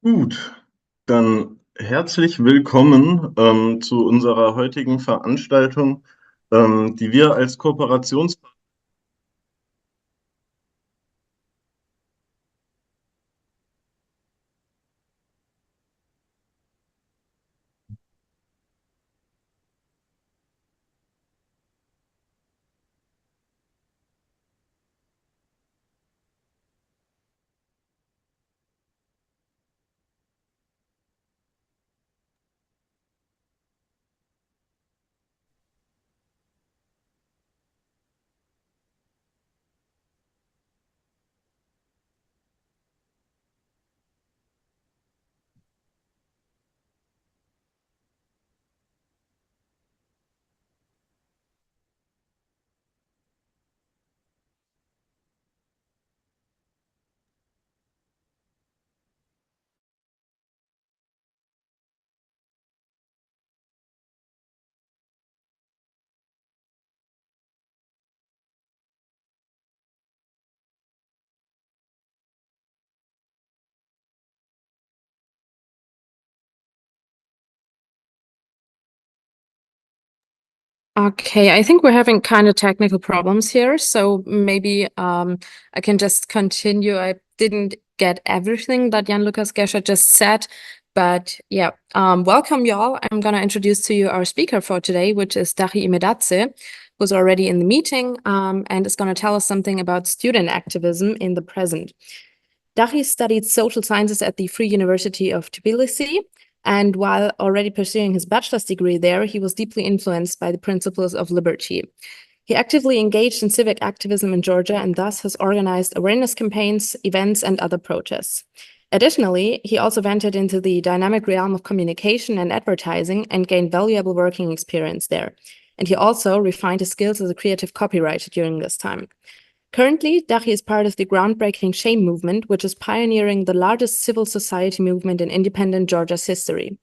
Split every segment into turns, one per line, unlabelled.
Gut, dann herzlich willkommen zu unserer heutigen Veranstaltung, die wir als Kooperationspartner.
Okay, I think we're having kind of technical problems here, so maybe I can just continue. I didn't get everything that Jan Lucas Gescher just said, but yeah, welcome y'all. I'm gonna introduce to you our speaker for today, which is Dachi Imedadze, who's already in the meeting and is gonna tell us something about student activism in the present. Dachi studied social sciences at the Free University of Tbilisi, and while already pursuing his bachelor's degree there, he was deeply influenced by the principles of liberty. He actively engaged in civic activism in Georgia and thus has organized awareness campaigns, events, and other protests. Additionally, he also ventured into the dynamic realm of communication and advertising and gained valuable working experience there. And he also refined his skills as a creative copywriter during this time. Currently, Dachi is part of the groundbreaking Shame movement, which is pioneering the largest civil society movement in independent Georgia's history.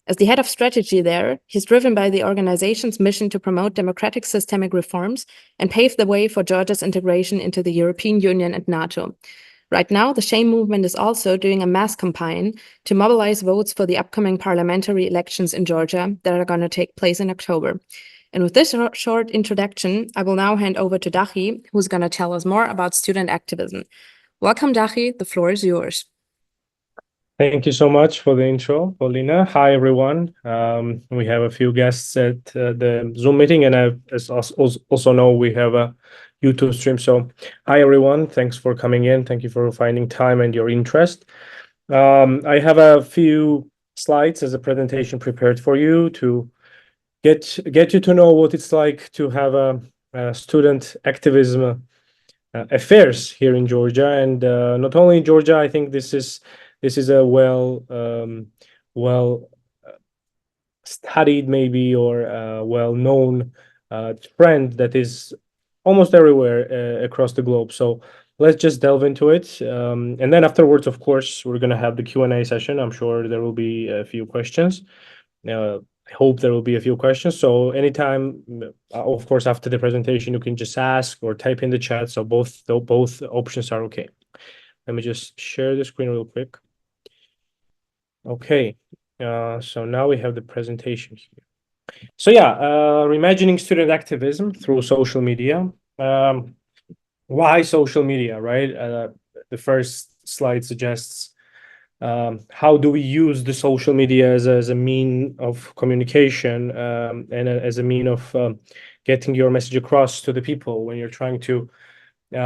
As the head of strategy there, he's driven by the organization's mission to promote democratic systemic reforms and pave the way for Georgia's integration into the European Union and NATO. Right now, the Shame movement is also doing a mass campaign to mobilize votes for the upcoming parliamentary elections in Georgia that are going to take place in October. And with this short introduction, I will now hand over to Dachi, who's going to tell us more about student activism. Welcome, Dachi. The floor is yours.
Thank you so much for the intro, Paulina. Hi, everyone. We have a few guests at the Zoom meeting, and as also know, we have a YouTube stream. So hi, everyone. Thanks for coming in. Thank you for finding time and your interest. I have a few slides as a presentation prepared for you to get you to know what it's like to have a student activism affairs here in Georgia, and not only in Georgia. I think this is a well studied maybe or well known trend that is almost everywhere across the globe. So let's just delve into it, and then afterwards, of course, we're going to have the Q&A session. I'm sure there will be a few questions. I hope there will be a few questions. So anytime, of course, after the presentation, you can just ask or type in the chat. So both options are okay. Let me just share the screen real quick. Okay, so now we have the presentation here. So yeah, reimagining student activism through social media. Why social media, right? The first slide suggests how do we use the social media as a mean of communication and as a mean of getting your message across to the people when you're trying to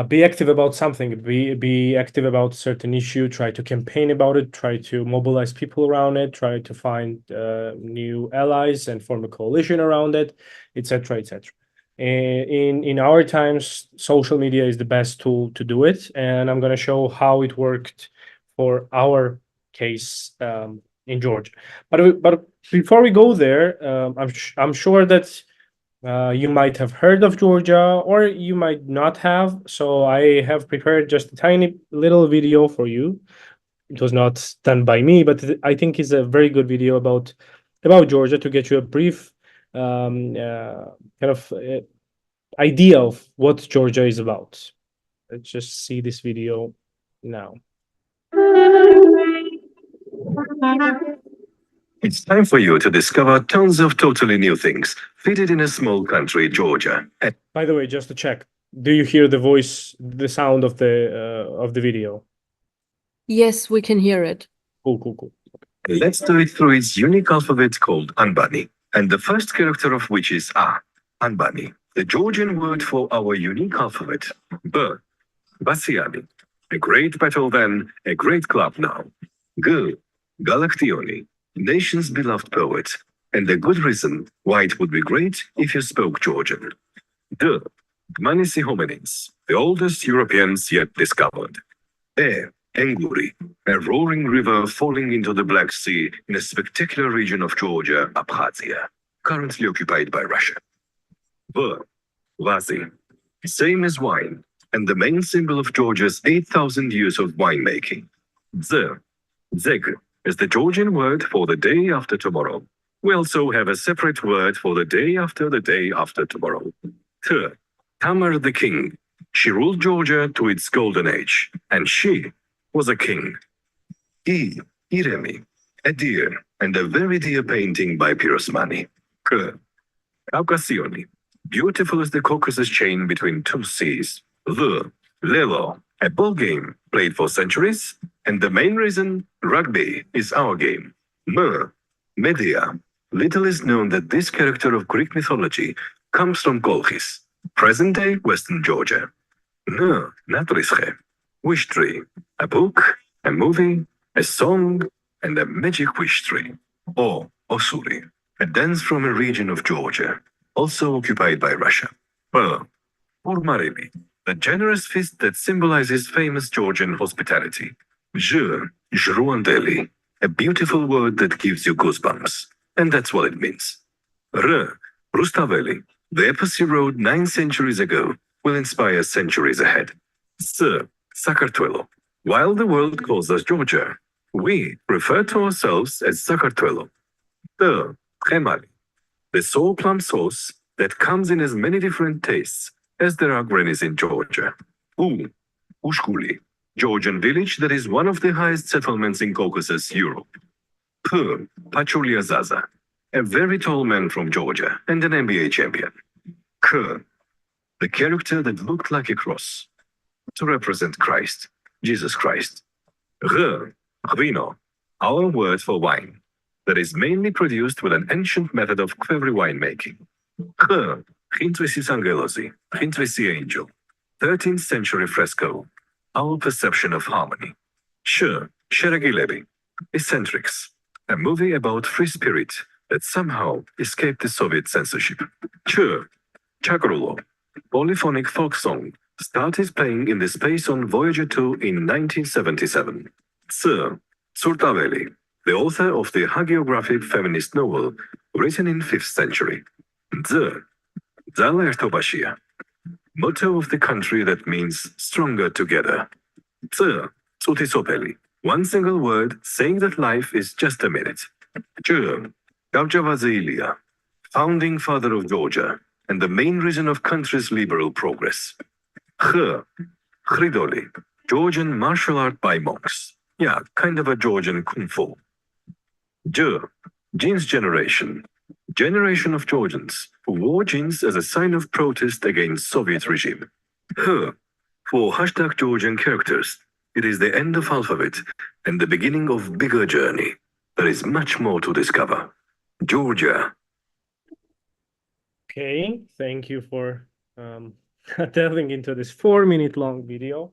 be active about something, be active about a certain issue, try to campaign about it, try to mobilize people around it, try to find new allies and form a coalition around it, etc., etc. In our times, social media is the best tool to do it, and I'm going to show how it worked for our case in Georgia. But before we go there, I'm sure that you might have heard of Georgia, or you might not have. So I have prepared just a tiny little video for you. It was not done by me, but I think it's a very good video about Georgia to get you a brief kind of idea of what Georgia is about. Let's just see this video now.
It's time for you to discover tons of totally new things fitted in a small country, Georgia.
By the way, just to check, do you hear the voice, the sound of the video?
Yes, we can hear it.
Cool, cool, cool.
Let's do it through its unique alphabet called Anbani, and the first character of which is A. Anbani, the Georgian word for our unique alphabet. B. Basiani. A great battle then, a great club now. G. Galactioni, nation's beloved poet, and a good reason why it would be great if you spoke Georgian. D. Dmanisi hominins, the oldest Europeans yet discovered. E. Enguri, a roaring river falling into the Black Sea in a spectacular region of Georgia, Abkhazia, currently occupied by Russia. V. Vazi, same as wine, and the main symbol of Georgia's 8,000 years of winemaking. Z. Zeg is the Georgian word for the day after tomorrow. We also have a separate word for the day after tomorrow. T. Tamar the king. She ruled Georgia to its golden age, and she was a king. E. Iremi, a deer, and a very dear painting by Pirosmani. K. Kaukasioni, beautiful as the Caucasus chain between two seas. L. Lelo, a ball game played for centuries, and the main reason rugby is our game. M. Media, little is known that this character of Greek mythology comes from Kolchis, present-day Western Georgia. N. Natrische, wish tree, a book, a movie, a song, and a magic wish tree. O. Osuri, a dance from a region of Georgia, also occupied by Russia. P. Urmarili, the generous feast that symbolizes famous Georgian hospitality. J. Jruandeli, a beautiful word that gives you goosebumps, and that's what it means. R. Rustaveli, the epos you wrote 9 centuries ago will inspire centuries ahead. S. Sakartvelo, while the world calls us Georgia, we refer to ourselves as Sakartvelo. T. Khemali, the sour plum sauce that comes in as many different tastes as there are grannies in Georgia. U. Ushkuli, Georgian village that is one of the highest settlements in Caucasus, Europe. P. Pachulia Zaza, a very tall man from Georgia and an NBA champion. K. The character that looked like a cross, to represent Christ, Jesus Christ. R. Vino, our word for wine, that is mainly produced with an ancient method of Kvevri winemaking. H. Chintvesi Angelosi, Chintvesi angel, 13th century fresco, our perception of harmony. Sh. Sheregilebi, eccentrics, a movie about free spirit that somehow escaped the Soviet censorship. Ch. Chagrulo, polyphonic folk song, started playing in the space on Voyager 2 in 1977. Ts. Tsurtaveli, the author of the hagiographic feminist novel written in 5th century. Z. Zala Ertobashia, motto of the country that means stronger together. Ts. Tsutisopeli, one single word saying that life is just a minute. J. Gavjavazilia, founding father of Georgia and the main reason of country's liberal progress. H. Khridoli, Georgian martial art by monks. Yeah, kind of a Georgian kung fu. J. Jeans generation, generation of Georgians who wore jeans as a sign of protest against Soviet regime. H. For hashtag Georgian characters, it is the end of alphabet and the beginning of bigger journey. There is much more to discover. Georgia.
Okay, thank you for delving into this 4-minute long video.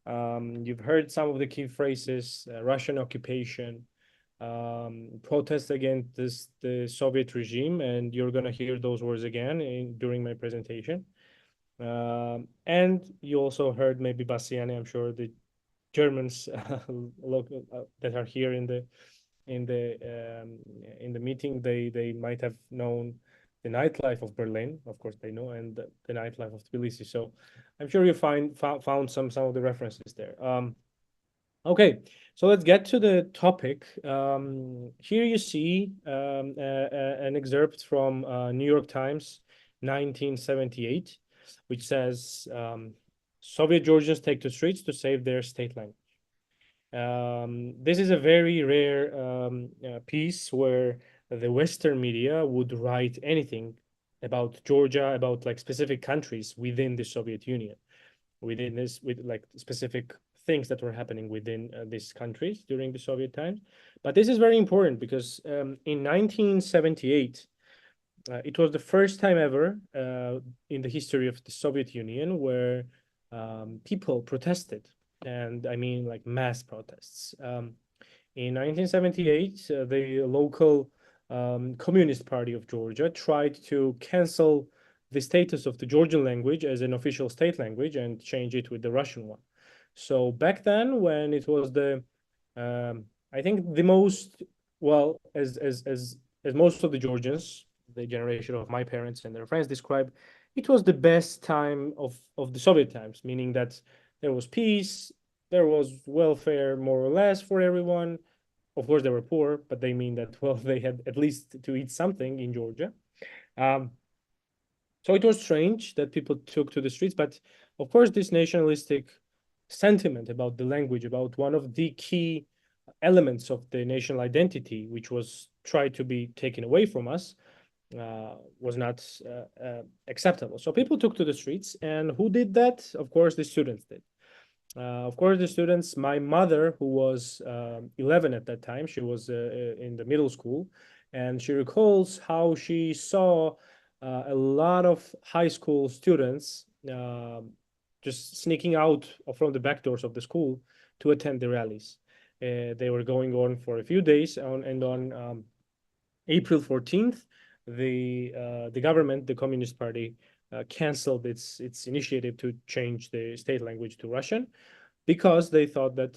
You've heard some of the key phrases: Russian occupation, protest against the Soviet regime, and you're going to hear those words again during my presentation. And you also heard maybe Bassiani. I'm sure the Germans local that are here in the meeting, they might have known the nightlife of Berlin, of course they know, and the nightlife of Tbilisi. So I'm sure you found some of the references there. Okay, so let's get to the topic. Here you see an excerpt from New York Times, 1978, which says, Soviet Georgians take to streets to save their state language. This is a very rare piece where the Western media would write anything about Georgia, about like specific countries within the Soviet Union, within this, with like specific things that were happening within these countries during the Soviet times. But this is very important because in 1978, it was the first time ever in the history of the Soviet Union where people protested, and I mean like mass protests. In 1978, the local Communist Party of Georgia tried to cancel the status of the Georgian language as an official state language and change it with the Russian one. So back then, when it was I think the most, well, as most of the Georgians, the generation of my parents and their friends describe, it was the best time of the Soviet times, meaning that there was peace, there was welfare more or less for everyone. Of course, they were poor, but they mean that, well, they had at least to eat something in Georgia. So it was strange that people took to the streets, but of course, this nationalistic sentiment about the language, about one of the key elements of the national identity, which was tried to be taken away from us, was not acceptable. So people took to the streets, and who did that? Of course, the students did. Of course, the students, my mother, who was 11 at that time, she was in the middle school, and she recalls how she saw a lot of high school students just sneaking out from the back doors of the school to attend the rallies. They were going on for a few days, and on April 14th, the government, the Communist Party, canceled its initiative to change the state language to Russian because they thought that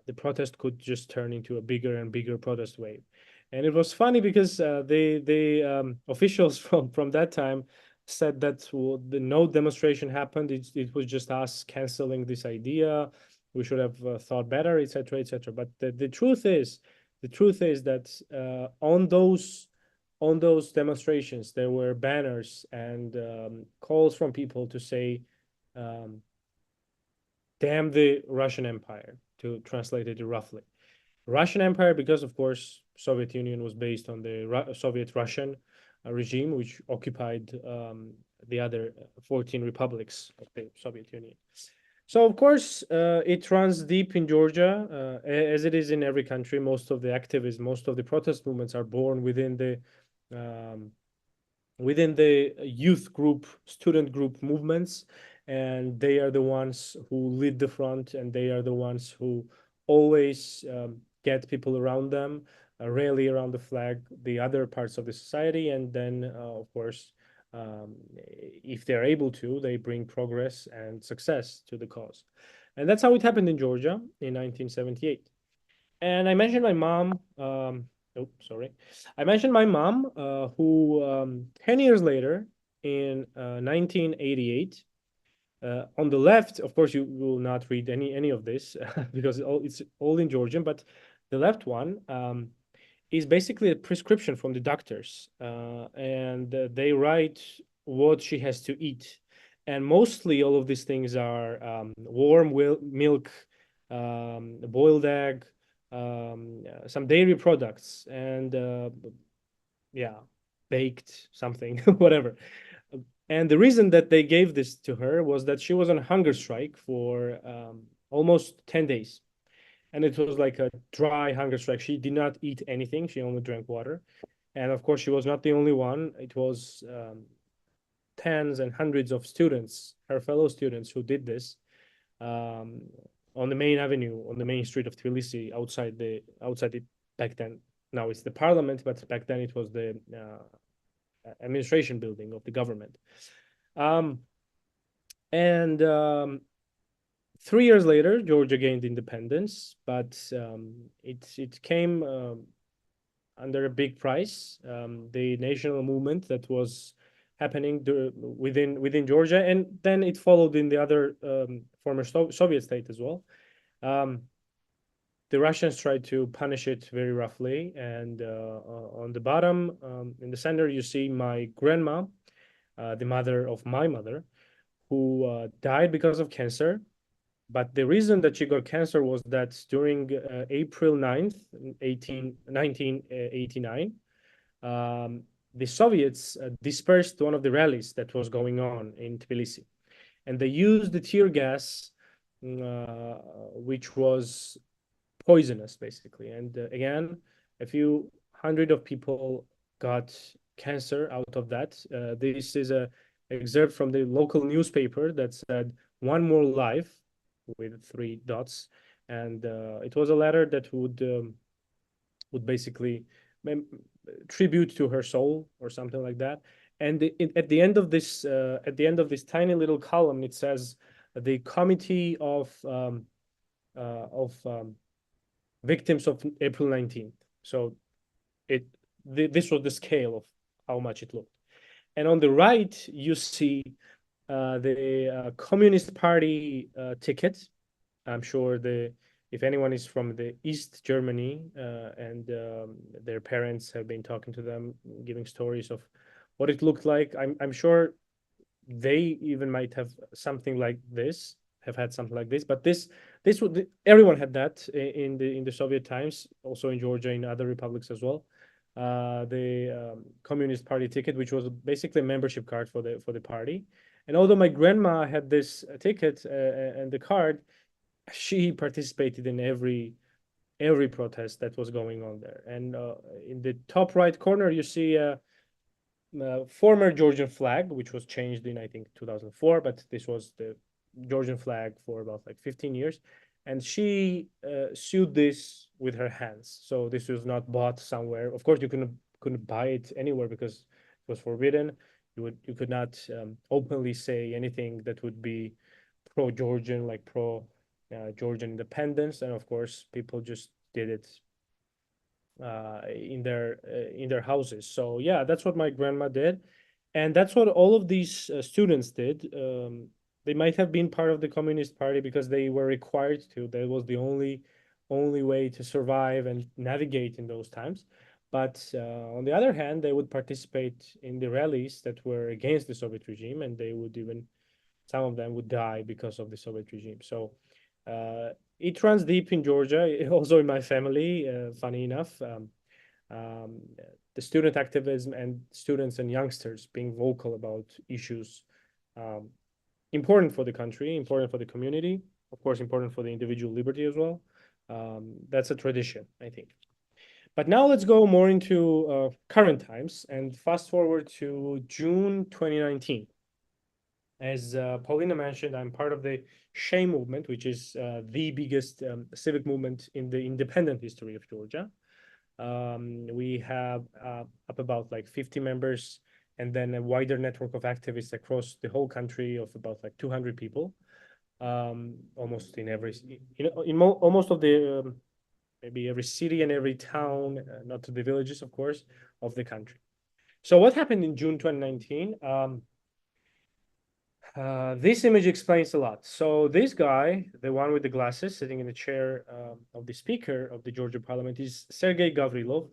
the protest could just turn into a bigger and bigger protest wave. And it was funny because the officials from that time said that no demonstration happened. It was just us canceling this idea. We should have thought better, etc., etc. But the truth is that on those demonstrations, there were banners and calls from people to say, damn the Russian Empire, to translate it roughly. Russian Empire, because of course, Soviet Union was based on the Soviet Russian regime, which occupied the other 14 republics of the Soviet Union. So of course, it runs deep in Georgia, as it is in every country. Most of the activism, most of the protest movements are born within the youth group, student group movements, and they are the ones who lead the front, and they are the ones who always get people around them, rally around the flag, the other parts of the society, and then, of course, if they're able to, they bring progress and success to the cause. And that's how it happened in Georgia in 1978. And I mentioned my mom. Oh, sorry. I mentioned my mom, who 10 years later, in 1988, on the left, of course, you will not read any of this because it's all in Georgian, but the left one is basically a prescription from the doctors, and they write what she has to eat. And mostly all of these things are warm milk, boiled egg, some dairy products, and yeah, baked something, whatever. And the reason that they gave this to her was that she was on hunger strike for almost 10 days. And it was like a dry hunger strike. She did not eat anything. She only drank water. And of course, she was not the only one. It was tens and hundreds of students, her fellow students, who did this on the main avenue, on the main street of Tbilisi, outside the back then. Now it's the parliament, but back then it was the administration building of the government. And 3 years later, Georgia gained independence, but it came under a big price. The national movement that was happening within Georgia, and then it followed in the other former Soviet state as well. The Russians tried to punish it very roughly, and on the bottom, in the center, you see my grandma, the mother of my mother, who died because of cancer. But the reason that she got cancer was that during April 9th, 1989, the Soviets dispersed one of the rallies that was going on in Tbilisi. And they used the tear gas, which was poisonous, basically. And again, a few hundred of people got cancer out of that. This is a excerpt from the local newspaper that said, "One more life," with 3 dots. And it was a letter that would basically tribute to her soul or something like that. And at the end of this tiny little column, it says the committee of victims of April 19th. So this was the scale of how much it looked. And on the right, you see the Communist Party ticket. I'm sure if anyone is from the East Germany and their parents have been talking to them, giving stories of what it looked like, I'm sure they even might have something like this, have had something like this. But this would, everyone had that in the Soviet times, also in Georgia, in other republics as well. The Communist Party ticket, which was basically a membership card for the party. And although my grandma had this ticket and the card, she participated in every protest that was going on there. And in the top right corner, you see a former Georgian flag, which was changed in, I think, 2004, but this was the Georgian flag for about like 15 years. And she sewed this with her hands. So this was not bought somewhere. Of course, you couldn't buy it anywhere because it was forbidden. You could not openly say anything that would be pro-Georgian, like pro-Georgian independence. And of course, people just did it in their houses. So yeah, that's what my grandma did, and that's what all of these students did. They might have been part of the Communist Party because they were required to. That was the only way to survive and navigate in those times. But on the other hand, they would participate in the rallies that were against the Soviet regime, and they would even, some of them would die because of the Soviet regime. So it runs deep in Georgia, also in my family, funny enough. The student activism and students and youngsters being vocal about issues important for the country, important for the community, of course, important for the individual liberty as well. That's a tradition, I think. But now let's go more into current times and fast forward to June 2019. As Paulina mentioned, I'm part of the SHAME movement, which is the biggest civic movement in the independent history of Georgia. We have up about like 50 members, and then a wider network of activists across the whole country of about like 200 people, almost in every, almost of the, maybe every city and every town, not to the villages, of course, of the country. So what happened in June 2019? This image explains a lot. So this guy, the one with the glasses sitting in the chair of the speaker of the Georgia parliament, is Sergei Gavrilov,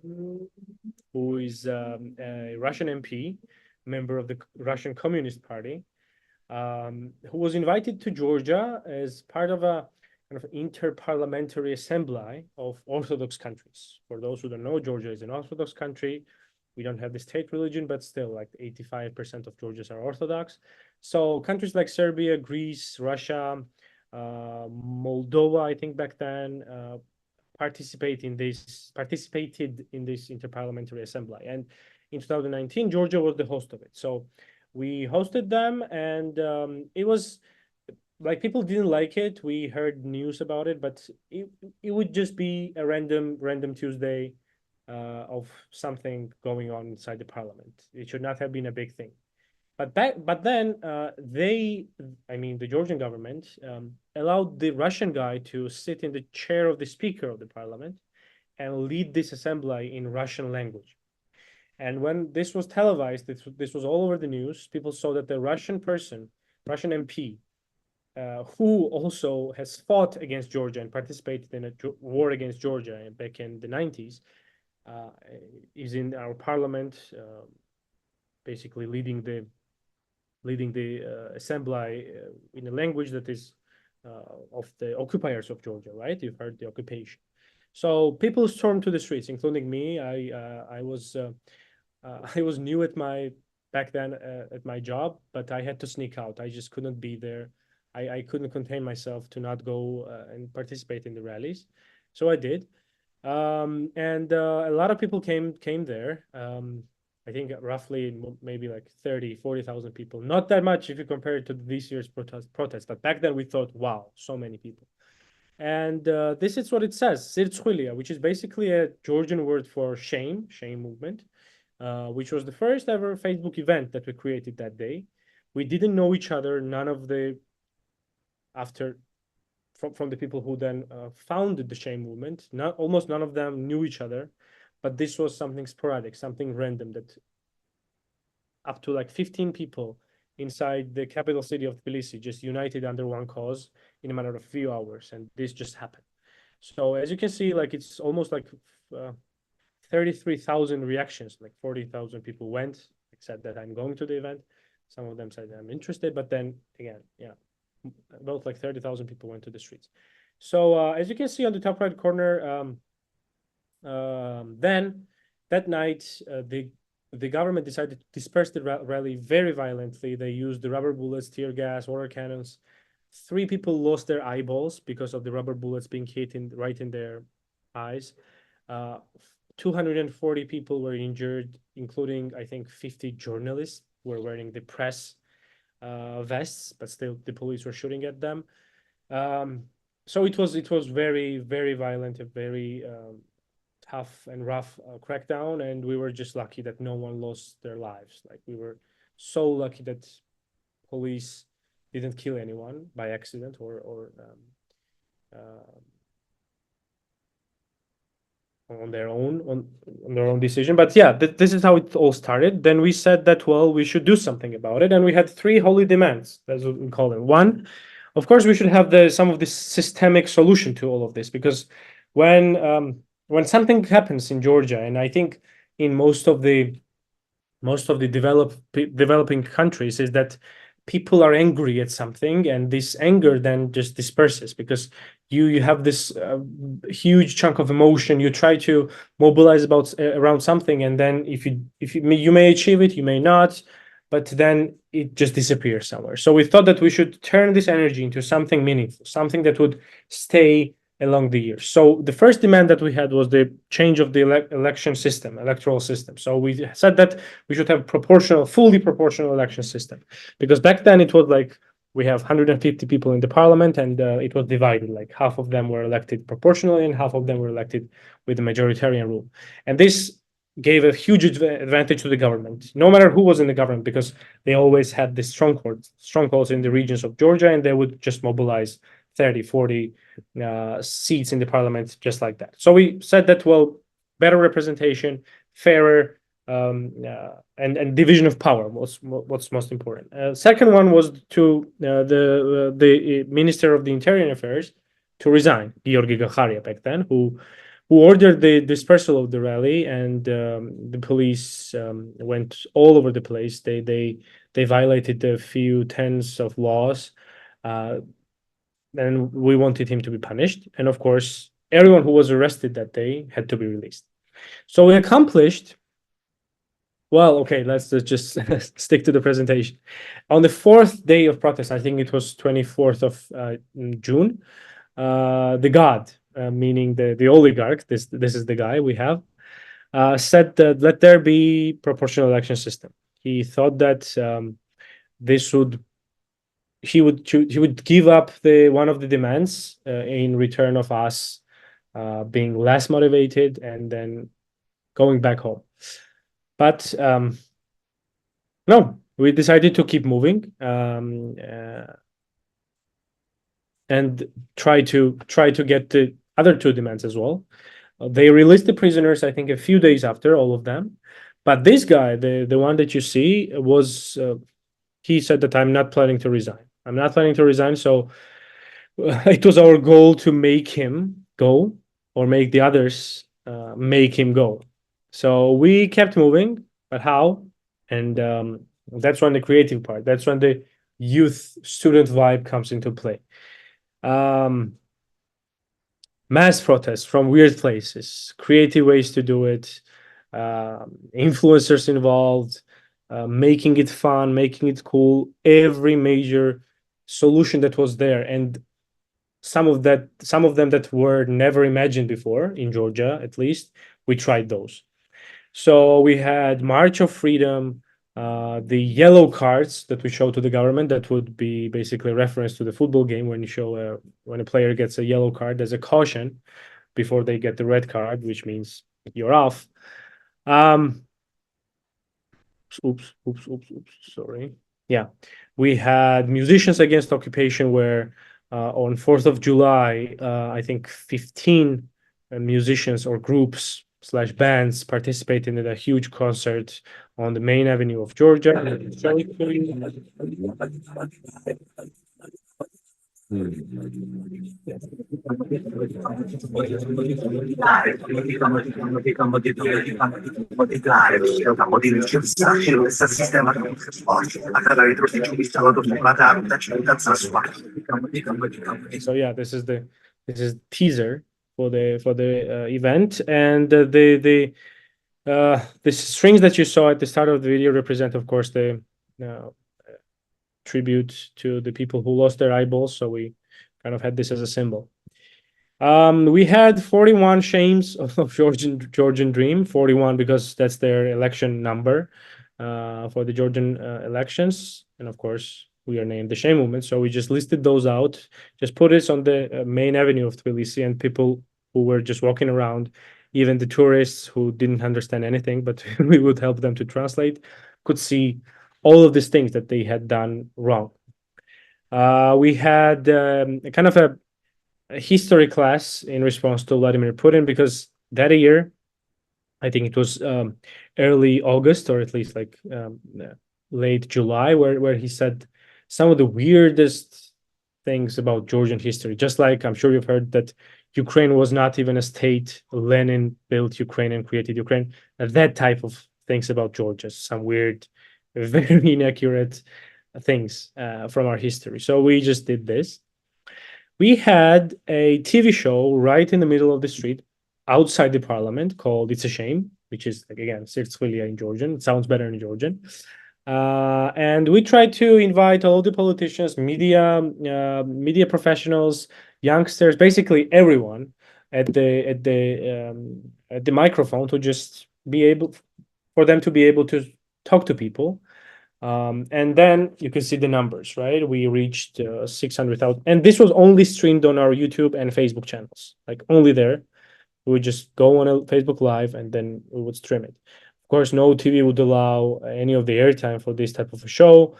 who is a Russian MP, member of the Russian Communist Party, who was invited to Georgia as part of a kind of inter-parliamentary assembly of Orthodox countries. For those who don't know, Georgia is an Orthodox country. We don't have the state religion, but still like 85% of Georgians are Orthodox. So countries like Serbia, Greece, Russia, Moldova, I think back then, participated in this interparliamentary assembly. And in 2019, Georgia was the host of it. So we hosted them, and it was like, people didn't like it. We heard news about it, but it would just be a random Tuesday of something going on inside the parliament. It should not have been a big thing. But then the Georgian government allowed the Russian guy to sit in the chair of the speaker of the parliament and lead this assembly in Russian language. And when this was televised, this was all over the news. People saw that the Russian MP, who also has fought against Georgia and participated in a war against Georgia back in the 90s, is in our parliament, basically leading the assembly in a language that is of the occupiers of Georgia, right? You've heard the occupation. So people stormed to the streets, including me. I was I was new at my back then at my job, but I had to sneak out. I just couldn't be there. I couldn't contain myself to not go and participate in the rallies, so I did. And a lot of people came there. I think roughly maybe like 40,000 people. Not that much if you compare it to this year's protest. But back then we thought, wow, so many people. And this is what it says, Sirtshulia, which is basically a Georgian word for shame movement, which was the first ever Facebook event that we created that day. We didn't know each other. None of the, from the people who then founded the shame movement, almost none of them knew each other. But this was something sporadic, something random, that up to like 15 people inside the capital city of Tbilisi just united under one cause in a matter of a few hours, and this just happened. So as you can see, like it's almost like 33,000 reactions, like 40,000 people went, said that I'm going to the event. Some of them said I'm interested, but then again, yeah, about like 30,000 people went to the streets. So as you can see on the top right corner, then that night, the government decided to disperse the rally very violently. They used the rubber bullets, tear gas, water cannons. 3 people lost their eyeballs because of the rubber bullets being hit right in their eyes. 240 people were injured, including, I think, 50 journalists were wearing the press vests, but still the police were shooting at them. So it was very, very violent, a very tough and rough crackdown, and we were just lucky that no one lost their lives. Like we were so lucky that police didn't kill anyone by accident or on their own decision. But yeah, this is how it all started. Then we said that, well, we should do something about it, and we had 3 holy demands. That's what we call them. One, of course, we should have some of this systemic solution to all of this, because when something happens in Georgia, and I think in most of the developing countries, is that people are angry at something, and this anger then just disperses because you have this huge chunk of emotion. You try to mobilize around something, and then if you may achieve it, you may not, but then it just disappears somewhere. So we thought that we should turn this energy into something meaningful, something that would stay along the years. So the first demand that we had was the change of the electoral system. So we said that we should have fully proportional election system, because back then it was like we have 150 people in the parliament, and it was divided. Like half of them were elected proportionally, and half of them were elected with the majoritarian rule. And this gave a huge advantage to the government, no matter who was in the government, because they always had the strongholds in the regions of Georgia, and they would just mobilize 30, 40 seats in the parliament just like that. So we said that, well, better representation, fairer, and division of power was what's most important. Second one was to the Minister of the Interior Affairs to resign, Georgi Gacharia back then, who ordered the dispersal of the rally, and the police went all over the place. They violated a few tens of laws, and we wanted him to be punished. And of course, everyone who was arrested that day had to be released. So we accomplished. Well, okay, let's just stick to the presentation. On the 4th day of protest, I think it was 24th of June, the god, meaning the oligarch, this is the guy we have, said that let there be proportional election system. He thought that he would give up one of the demands in return of us being less motivated and then going back home. But no, we decided to keep moving and try to get the other 2 demands as well. They released the prisoners, I think, a few days after, all of them. But this guy, the one that you see, was he said that I'm not planning to resign. I'm not planning to resign. So it was our goal to make him go, or make the others make him go. So we kept moving, but how? And that's when the creative part, that's when the youth student vibe comes into play. Mass protests from weird places, creative ways to do it, influencers involved, making it fun, making it cool, every major solution that was there. And some of them that were never imagined before in Georgia, at least, we tried those. So we had March of Freedom, the yellow cards that we show to the government, that would be basically a reference to the football game. When you show when a player gets a yellow card, there's a caution before they get the red card, which means you're off. Oops, sorry. Yeah, we had Musicians Against Occupation, where on 4th of July, I think 15 musicians or groups / bands participated in a huge concert on the main avenue of Georgia. So yeah, this is teaser for the event, and the strings that you saw at the start of the video represent, of course, the tribute to the people who lost their eyeballs. So we kind of had this as a symbol. We had 41 shames of Georgian Dream, 41 because that's their election number for the Georgian elections. And of course, we are named the Shame Movement. So we just listed those out, just put it on the main avenue of Tbilisi, and people who were just walking around, even the tourists who didn't understand anything, but we would help them to translate, could see all of these things that they had done wrong. We had kind of a history class in response to Vladimir Putin, because that year, I think it was early August, or at least like late July, where he said some of the weirdest things about Georgian history. Just like I'm sure you've heard that Ukraine was not even a state. Lenin built Ukraine and created Ukraine. That type of things about Georgia, some weird, very inaccurate things from our history. So we just did this. We had a TV show right in the middle of the street outside the parliament called It's a Shame, which is, like, again, Sirtsvilia in Georgian. It sounds better in Georgian. And we tried to invite all the politicians, media professionals, youngsters, basically everyone at the microphone, to just be able for them to be able to talk to people. And then you can see the numbers, right? We reached 600,000, and this was only streamed on our YouTube and Facebook channels, like only there. We would just go on a Facebook Live, and then we would stream it. Of course, no TV would allow any of the airtime for this type of a show.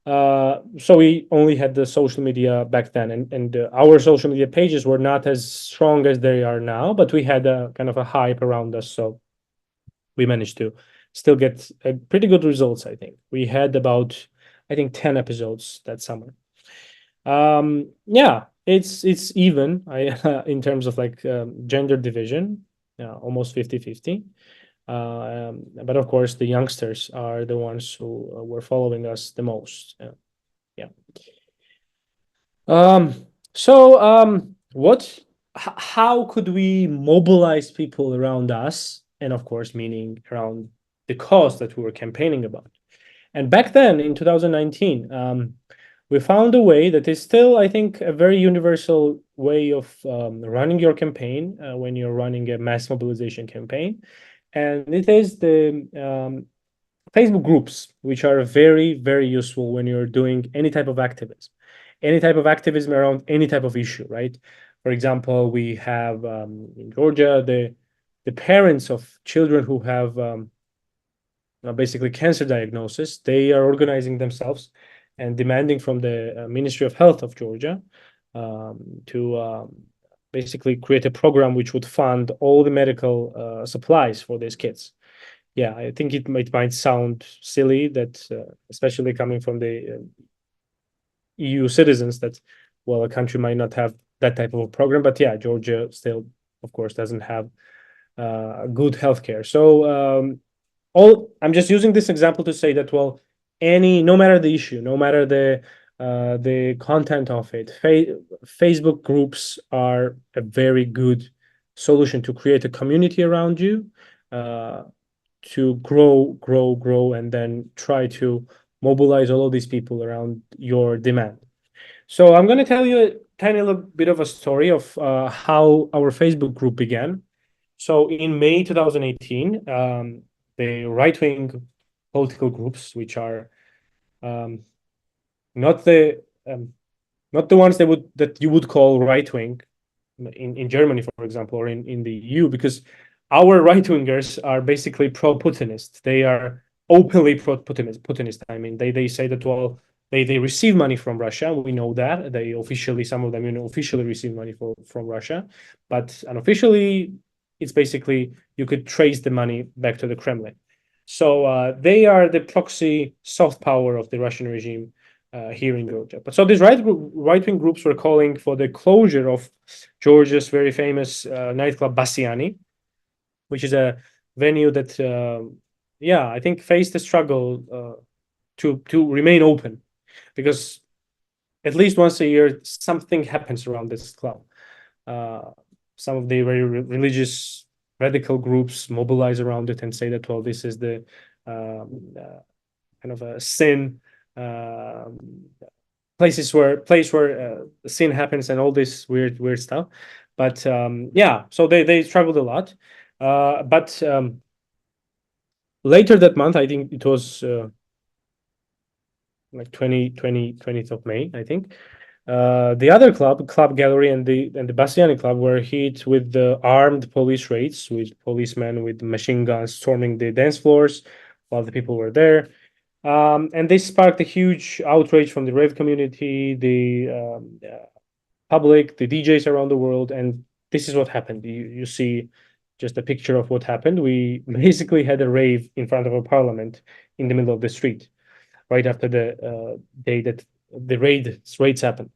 So we only had the social media back then, and our social media pages were not as strong as they are now, but we had a kind of a hype around us, so we managed to still get pretty good results. I think we had about, I think, 10 episodes that summer. Yeah, it's even in terms of like gender division, almost 50-50. But of course, the youngsters are the ones who were following us the most. Yeah. How could we mobilize people around us, and of course, meaning around the cause that we were campaigning about? And back then, in 2019, we found a way that is still, I think, a very universal way of running your campaign when you're running a mass mobilization campaign. And it is the Facebook groups, which are very, very useful when you're doing any type of activism around any type of issue, right? For example, we have in Georgia, the parents of children who have basically cancer diagnosis. They are organizing themselves and demanding from the Ministry of Health of Georgia to basically create a program which would fund all the medical supplies for these kids. Yeah, I think it might sound silly that, especially coming from the EU citizens, that, well, a country might not have that type of a program, but yeah, Georgia still, of course, doesn't have good healthcare. So I'm just using this example to say that, well, no matter the issue, no matter the the content of it. Facebook groups are a very good solution to create a community around you, to grow, and then try to mobilize all of these people around your demand. So I'm going to tell you a tiny little bit of a story of how our Facebook group began. So in May 2018, the right-wing political groups, which are not the ones that you would call right-wing in Germany, for example, or in the EU, because our right-wingers are basically pro-Putinist. They are openly pro-Putinist. I mean, they say that, well, they receive money from Russia. We know that they officially, some of them, officially receive money from Russia, but unofficially, it's basically you could trace the money back to the Kremlin. So they are the proxy soft power of the Russian regime here in Georgia. But so these right-wing groups were calling for the closure of Georgia's very famous nightclub Bassiani, which is a venue that, I think faced a struggle to remain open, because at least once a year something happens around this club. Some of the very religious radical groups mobilize around it and say that, well, this is the kind of a sin, place where sin happens and all this weird stuff. But so they struggled a lot. But later that month, I think it was like 20th of May, I think. The other club gallery, and the Bassiani club were hit with the armed police raids, with policemen with machine guns storming the dance floors while the people were there. And this sparked a huge outrage from the rave community, the public, the DJs around the world, and this is what happened. You see just a picture of what happened. We basically had a rave in front of a parliament in the middle of the street, right after the day that the raids happened.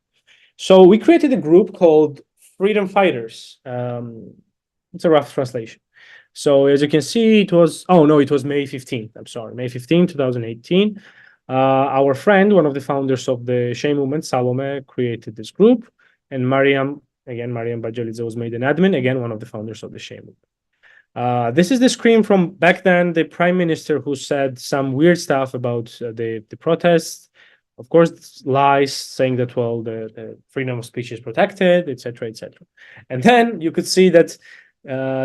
So we created a group called Freedom Fighters. It's a rough translation. So as you can see, it was May 15th. I'm sorry, May 15th, 2018. Our friend, one of the founders of the Shame Movement, Salome, created this group. And Mariam Bajelidze was made an admin, again, one of the founders of the Shame Movement. This is the screen from back then, the prime minister who said some weird stuff about the protests. Of course, lies, saying that, well, the freedom of speech is protected, etc., etc. And then you could see that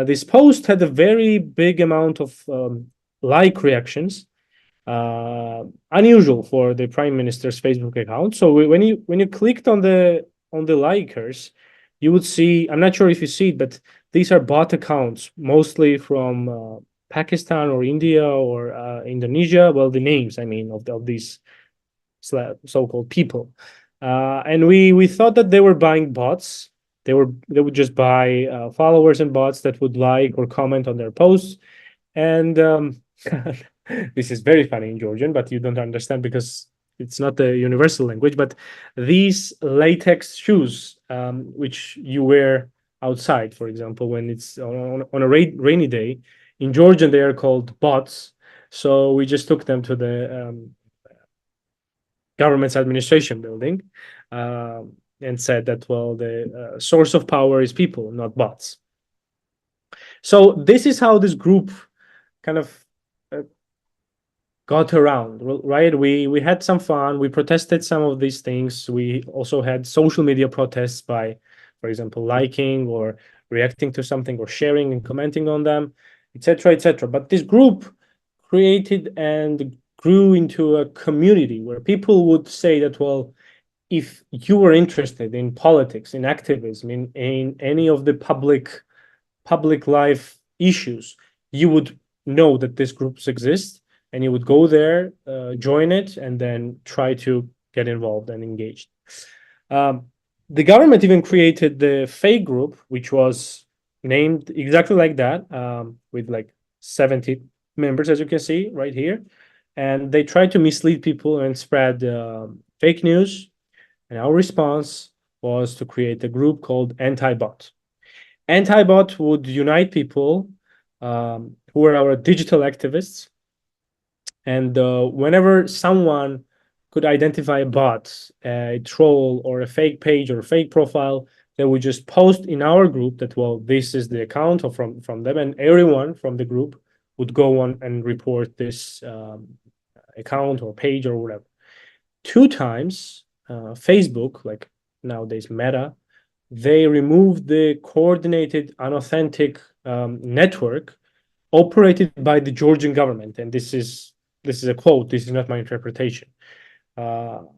this post had a very big amount of like reactions, unusual for the prime minister's Facebook account. So when you clicked on the likers, you would see, I'm not sure if you see it, but these are bot accounts, mostly from Pakistan or India or Indonesia. Well, the names, I mean, of these so-called people, and we thought that they were buying bots. They would just buy followers and bots that would like or comment on their posts. And this is very funny in Georgian, but you don't understand because it's not the universal language. But these latex shoes, which you wear outside, for example, when it's on a rainy day, in Georgian they are called bots. So we just took them to the government's administration building, and said that, well, the source of power is people, not bots. So this is how this group kind of got around, right? We had some fun. We protested some of these things. We also had social media protests by, for example, liking or reacting to something or sharing and commenting on them, etc., etc. But this group created and grew into a community where people would say that, well, if you were interested in politics, in activism, in any of the public life issues, you would know that these groups exist, and you would go there, join it, and then try to get involved and engaged. The government even created the fake group, which was named exactly like that, with like 70 members, as you can see right here. And they tried to mislead people and spread fake news. And our response was to create a group called Anti-Bot. Anti-Bot would unite people who are our digital activists. And whenever someone could identify a bot, a troll, or a fake page or a fake profile, they would just post in our group that, well, this is the account or from them, and everyone from the group would go on and report this account or page or whatever. 2 times, Facebook, like nowadays Meta, they removed the coordinated, unauthentic network operated by the Georgian government, and this is a quote. This is not my interpretation,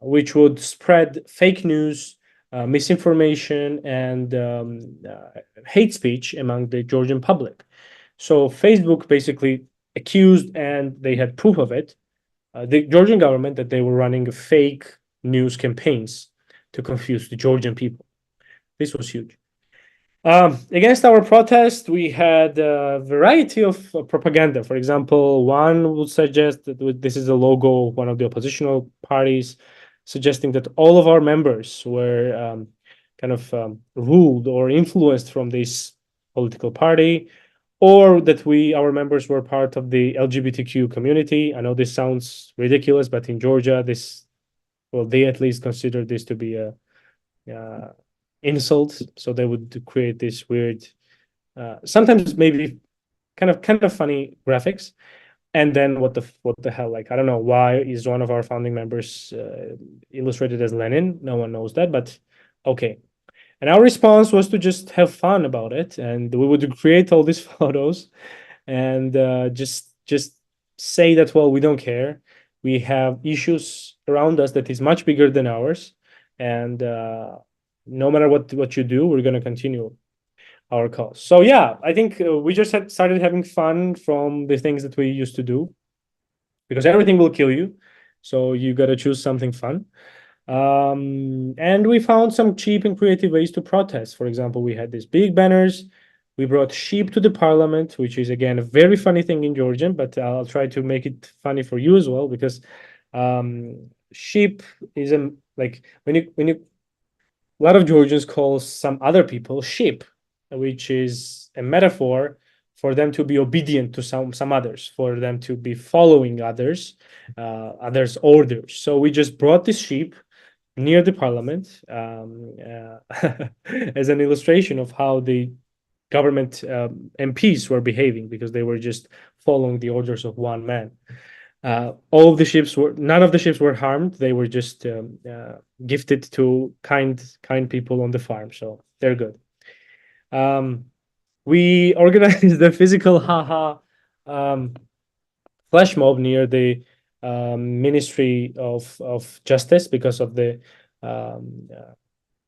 which would spread fake news, misinformation, and hate speech among the Georgian public. So Facebook basically accused, and they had proof of it, the Georgian government, that they were running fake news campaigns to confuse the Georgian people. This was huge. Against our protest, we had a variety of propaganda. For example, one would suggest that this is a logo of one of the oppositional parties, suggesting that all of our members were ruled or influenced from this political party, or that our members were part of the LGBTQ community. I know this sounds ridiculous, but in Georgia, they at least consider this to be a insult, so they would create this weird, sometimes maybe kind of funny graphics. And then what the hell, like, I don't know why is one of our founding members illustrated as Lenin. No one knows that, but okay. And our response was to just have fun about it, and we would create all these photos and just say that, well, we don't care. We have issues around us that is much bigger than ours, and no matter what you do, we're going to continue our cause. So yeah, I think we just started having fun from the things that we used to do, because everything will kill you. So you got to choose something fun. And we found some cheap and creative ways to protest. For example, we had these big banners. We brought sheep to the parliament, which is, again, a very funny thing in Georgian, but I'll try to make it funny for you as well, because sheep is like when you a lot of Georgians call some other people sheep, which is a metaphor for them to be obedient to some others, for them to be following others' orders. So we just brought this sheep near the parliament as an illustration of how the government MPs were behaving, because they were just following the orders of one man. None of the ships were harmed. They were just gifted to kind people on the farm, so they're good. We organized the physical flash mob near the Ministry of Justice, because of the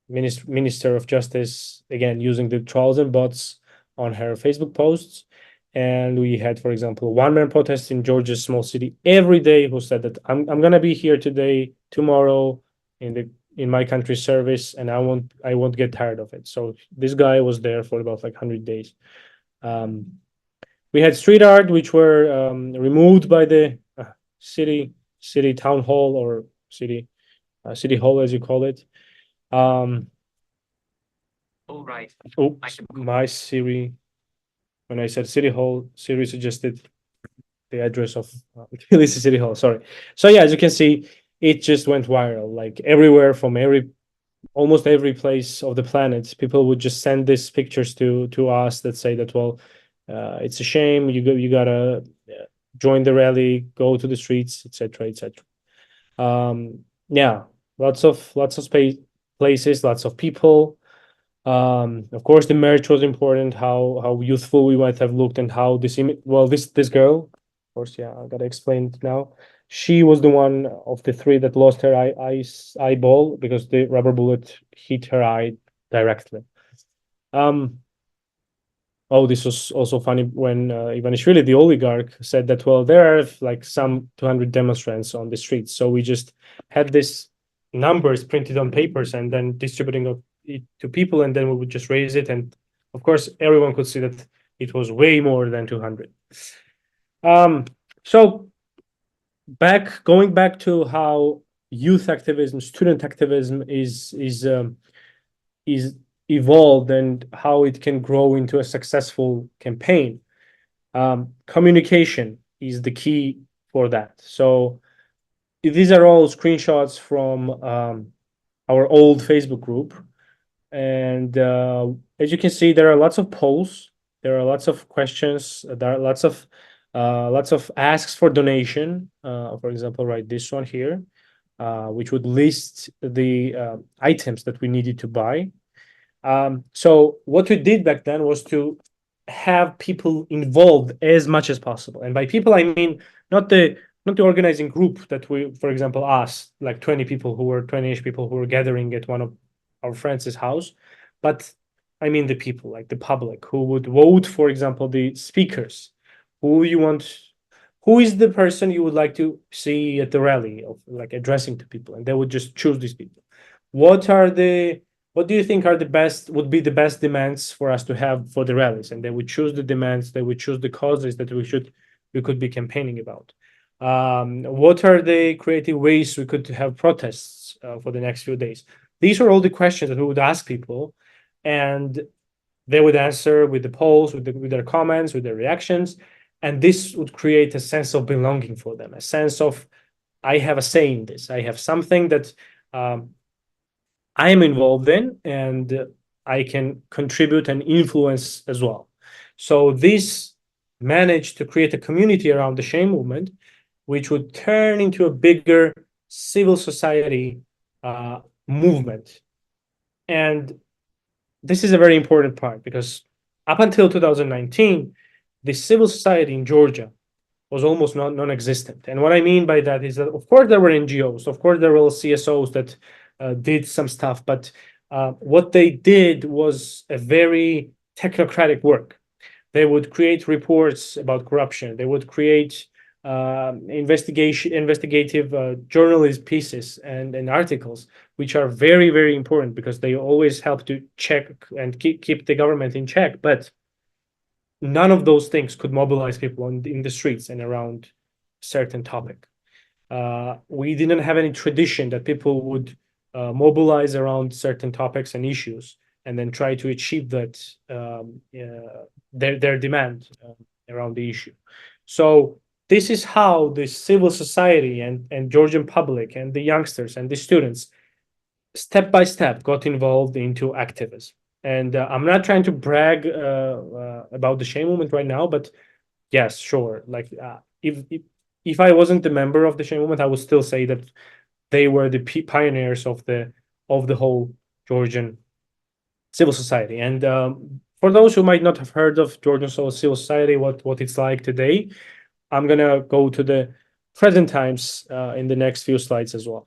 Minister of Justice, again, using the trolls and bots on her Facebook posts. And we had, for example, one-man protests in Georgia's small city every day, who said that I'm gonna be here today, tomorrow, in my country's service, and I won't get tired of it. So this guy was there for about 100 days. We had street art, which were removed by the city town hall, or city hall, as you call it. All right. Oops, my Siri. When I said city hall, Siri suggested the address of Tbilisi City Hall. Sorry. So yeah, as you can see, it just went viral. Like everywhere, from almost every place of the planet, people would just send these pictures to us that say that, well, it's a shame. You gotta join the rally, go to the streets, etc., etc. Yeah, lots of places, lots of people. Of course, the marriage was important. How youthful we might have looked, and how this girl, of course, yeah, I gotta explain it now. She was the one of the 3 that lost her eyeball, because the rubber bullet hit her eye directly. This was also funny when Ivanishvili, the oligarch, said that, well, there are some 200 demonstrants on the streets. So we just had this numbers printed on papers and then distributing it to people, and then we would just raise it. And of course, everyone could see that it was way more than 200. So going back to how youth activism, student activism is evolved, and how it can grow into a successful campaign. Communication is the key for that. So these are all screenshots from our old Facebook group. And as you can see, there are lots of polls. There are lots of questions. There are lots of asks for donation. For example, right, this one here, which would list the items that we needed to buy. So what we did back then was to have people involved as much as possible. And by people, I mean not the organizing group that we, for example, us, like 20-ish people who were gathering at one of our friends' house, but I mean the people, like the public, who would vote, for example, the speakers, who is the person you would like to see at the rally, of like addressing to people, and they would just choose these people. What do you think would be the best demands for us to have for the rallies? And they would choose the demands, they would choose the causes that we could be campaigning about. What are the creative ways we could have protests for the next few days? These are all the questions that we would ask people, and they would answer with the polls, with their comments, with their reactions, and this would create a sense of belonging for them, a sense of, I have a say in this. I have something that I am involved in, and I can contribute and influence as well. So this managed to create a community around the shame movement, which would turn into a bigger civil society movement. And this is a very important part, because up until 2019, the civil society in Georgia was almost non-existent. And what I mean by that is that, of course, there were NGOs, of course, there were CSOs that did some stuff, but what they did was a very technocratic work. They would create reports about corruption. They would create investigative journalist pieces and articles, which are very, very important, because they always help to check and keep the government in check. But none of those things could mobilize people in the streets and around a certain topic. We didn't have any tradition that people would mobilize around certain topics and issues and then try to achieve that their demand around the issue. So this is how the civil society and Georgian public and the youngsters and the students step by step got involved into activism. And I'm not trying to brag about the shame movement right now, but yes, sure. Like if I wasn't a member of the shame movement, I would still say that they were the pioneers of the whole Georgian civil society. And for those who might not have heard of Georgian civil society, what it's like today, I'm gonna go to the present times in the next few slides as well.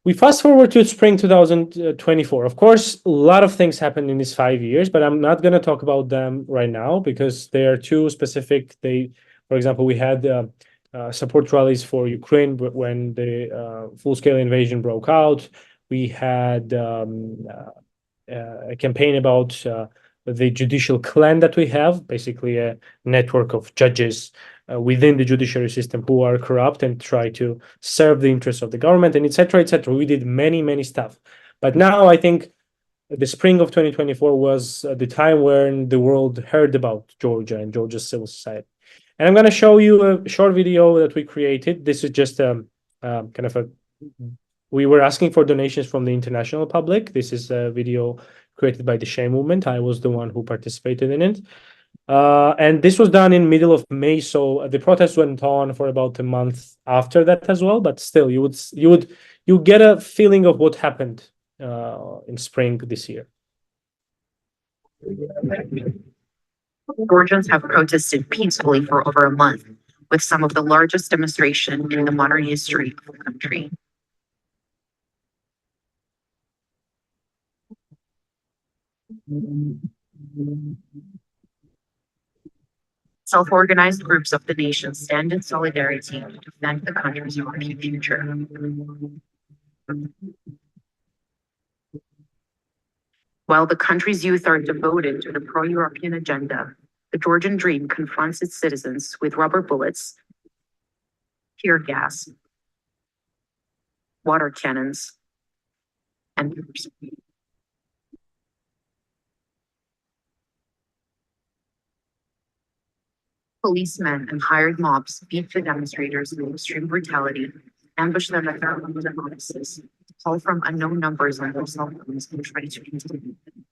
We fast forward to spring 2024. Of course, a lot of things happened in these 5 years, but I'm not going to talk about them right now because they are too specific. For example, we had support rallies for Ukraine when the full-scale invasion broke out. We had a campaign about the judicial clan that we have, basically a network of judges within the judiciary system who are corrupt and try to serve the interests of the government, and etc., etc. We did many stuff. But now I think the spring of 2024 was the time when the world heard about Georgia and Georgia's civil society. And I'm going to show you a short video that we created. This is just we were asking for donations from the international public. This is a video created by the Shame Movement. I was the one who participated in it. And this was done in middle of May, so the protest went on for about a month after that as well. But still, you get a feeling of what happened in spring this year.
Georgians have protested peacefully for over a month, with some of the largest demonstration in the modern history of the country. Self-organized groups of the nation stand in solidarity to defend the country's rocky future. While the country's youth are devoted to the pro-European agenda, the Georgian dream confronts its citizens with rubber bullets, tear gas, water cannons, and pepper spray. Policemen and hired mobs beat the demonstrators with extreme brutality ambush them at their own offices, call from unknown numbers on their cell phones, and try to intimidate them.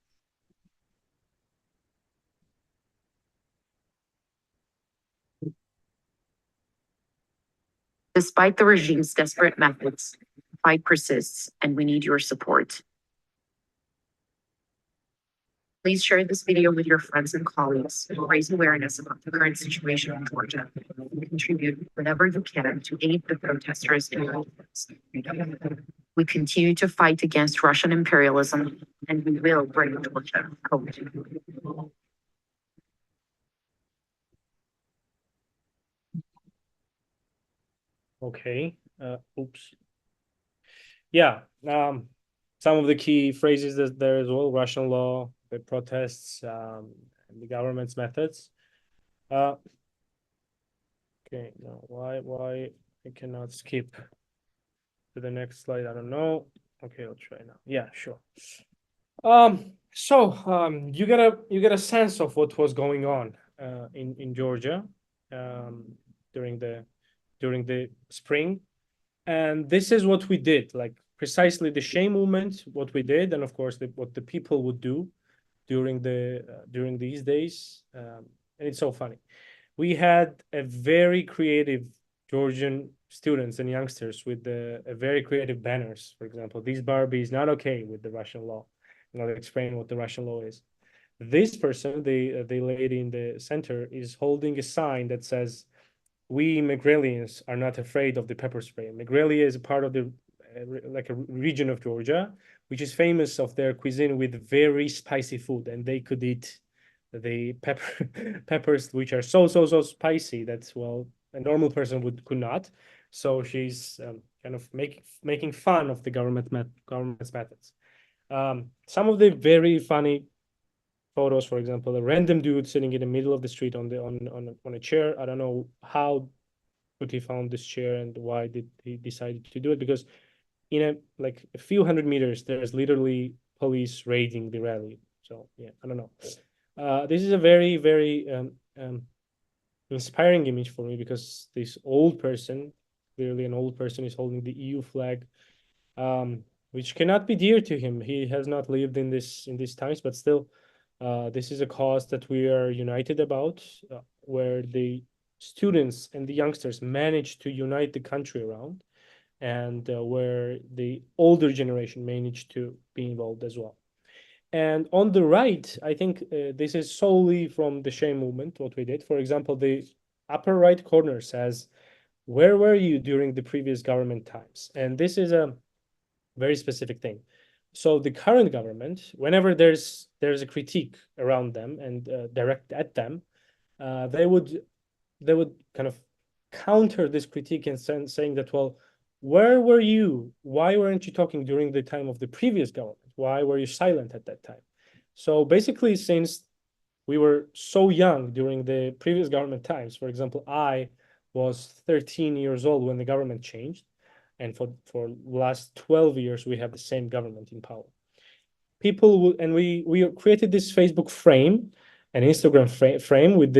Despite the regime's desperate methods, the fight persists, and we need your support. Please share this video with your friends and colleagues and raise awareness about the current situation in Georgia. And contribute whatever you can to aid the protesters in their efforts. We continue to fight against Russian imperialism, and we will bring Georgia home.
Okay. Oops. Yeah. Some of the key phrases that there as well: Russian law, the protests, and the government's methods. Okay. Now, why I cannot skip to the next slide? I don't know. Okay, I'll try now. Yeah, sure. You get a sense of what was going on in Georgia during the spring, and this is what we did, like precisely the shame movement, what we did, and of course what the people would do during these days. And it's so funny. We had a very creative Georgian students and youngsters with a very creative banners. For example, "This Barbie is not okay with the Russian law." And I'll explain what the Russian law is. This person, the lady in the center, is holding a sign that says, "We Megrelians are not afraid of the pepper spray." Megrelia is a part of the like a region of Georgia, which is famous of their cuisine with very spicy food, and they could eat the peppers which are so spicy that, well, a normal person could not. So she's kind of making fun of the government's methods. Some of the very funny photos, for example, a random dude sitting in the middle of the street on a chair. I don't know how could he found this chair and why did he decide to do it, because in a few hundred meters there's literally police raiding the rally. So yeah, I don't know. This is a very inspiring image for me, because this old person, clearly an old person, is holding the EU flag, which cannot be dear to him. He has not lived in these times, but still, this is a cause that we are united about, where the students and the youngsters managed to unite the country around, and where the older generation managed to be involved as well. And on the right, I think this is solely from the shame movement, what we did. For example, the upper right corner says, "Where were you during the previous government times?" And this is a very specific thing. So the current government, whenever there's a critique around them and direct at them, they would kind of counter this critique and saying that, well, where were you? Why weren't you talking during the time of the previous government? Why were you silent at that time? So basically, since we were so young during the previous government times, for example, I was 13 years old when the government changed, and for last 12 years we have the same government in power. People will, and we created this Facebook frame, an Instagram frame with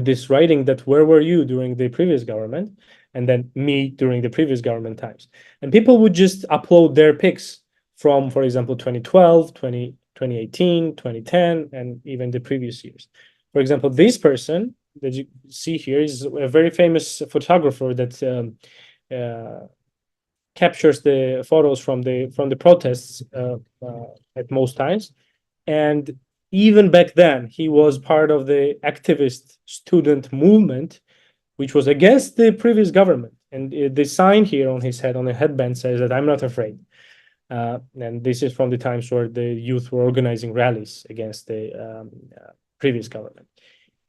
this writing that "Where were you during the previous government?" and then "Me during the previous government times." And people would just upload their pics from, for example, 2012, 2018, 2010, and even the previous years. For example, this person that you see here is a very famous photographer that captures the photos from the protests at most times. And even back then, he was part of the activist student movement, which was against the previous government. And the sign here on his head, on the headband, says that "I'm not afraid." And this is from the times where the youth were organizing rallies against the previous government.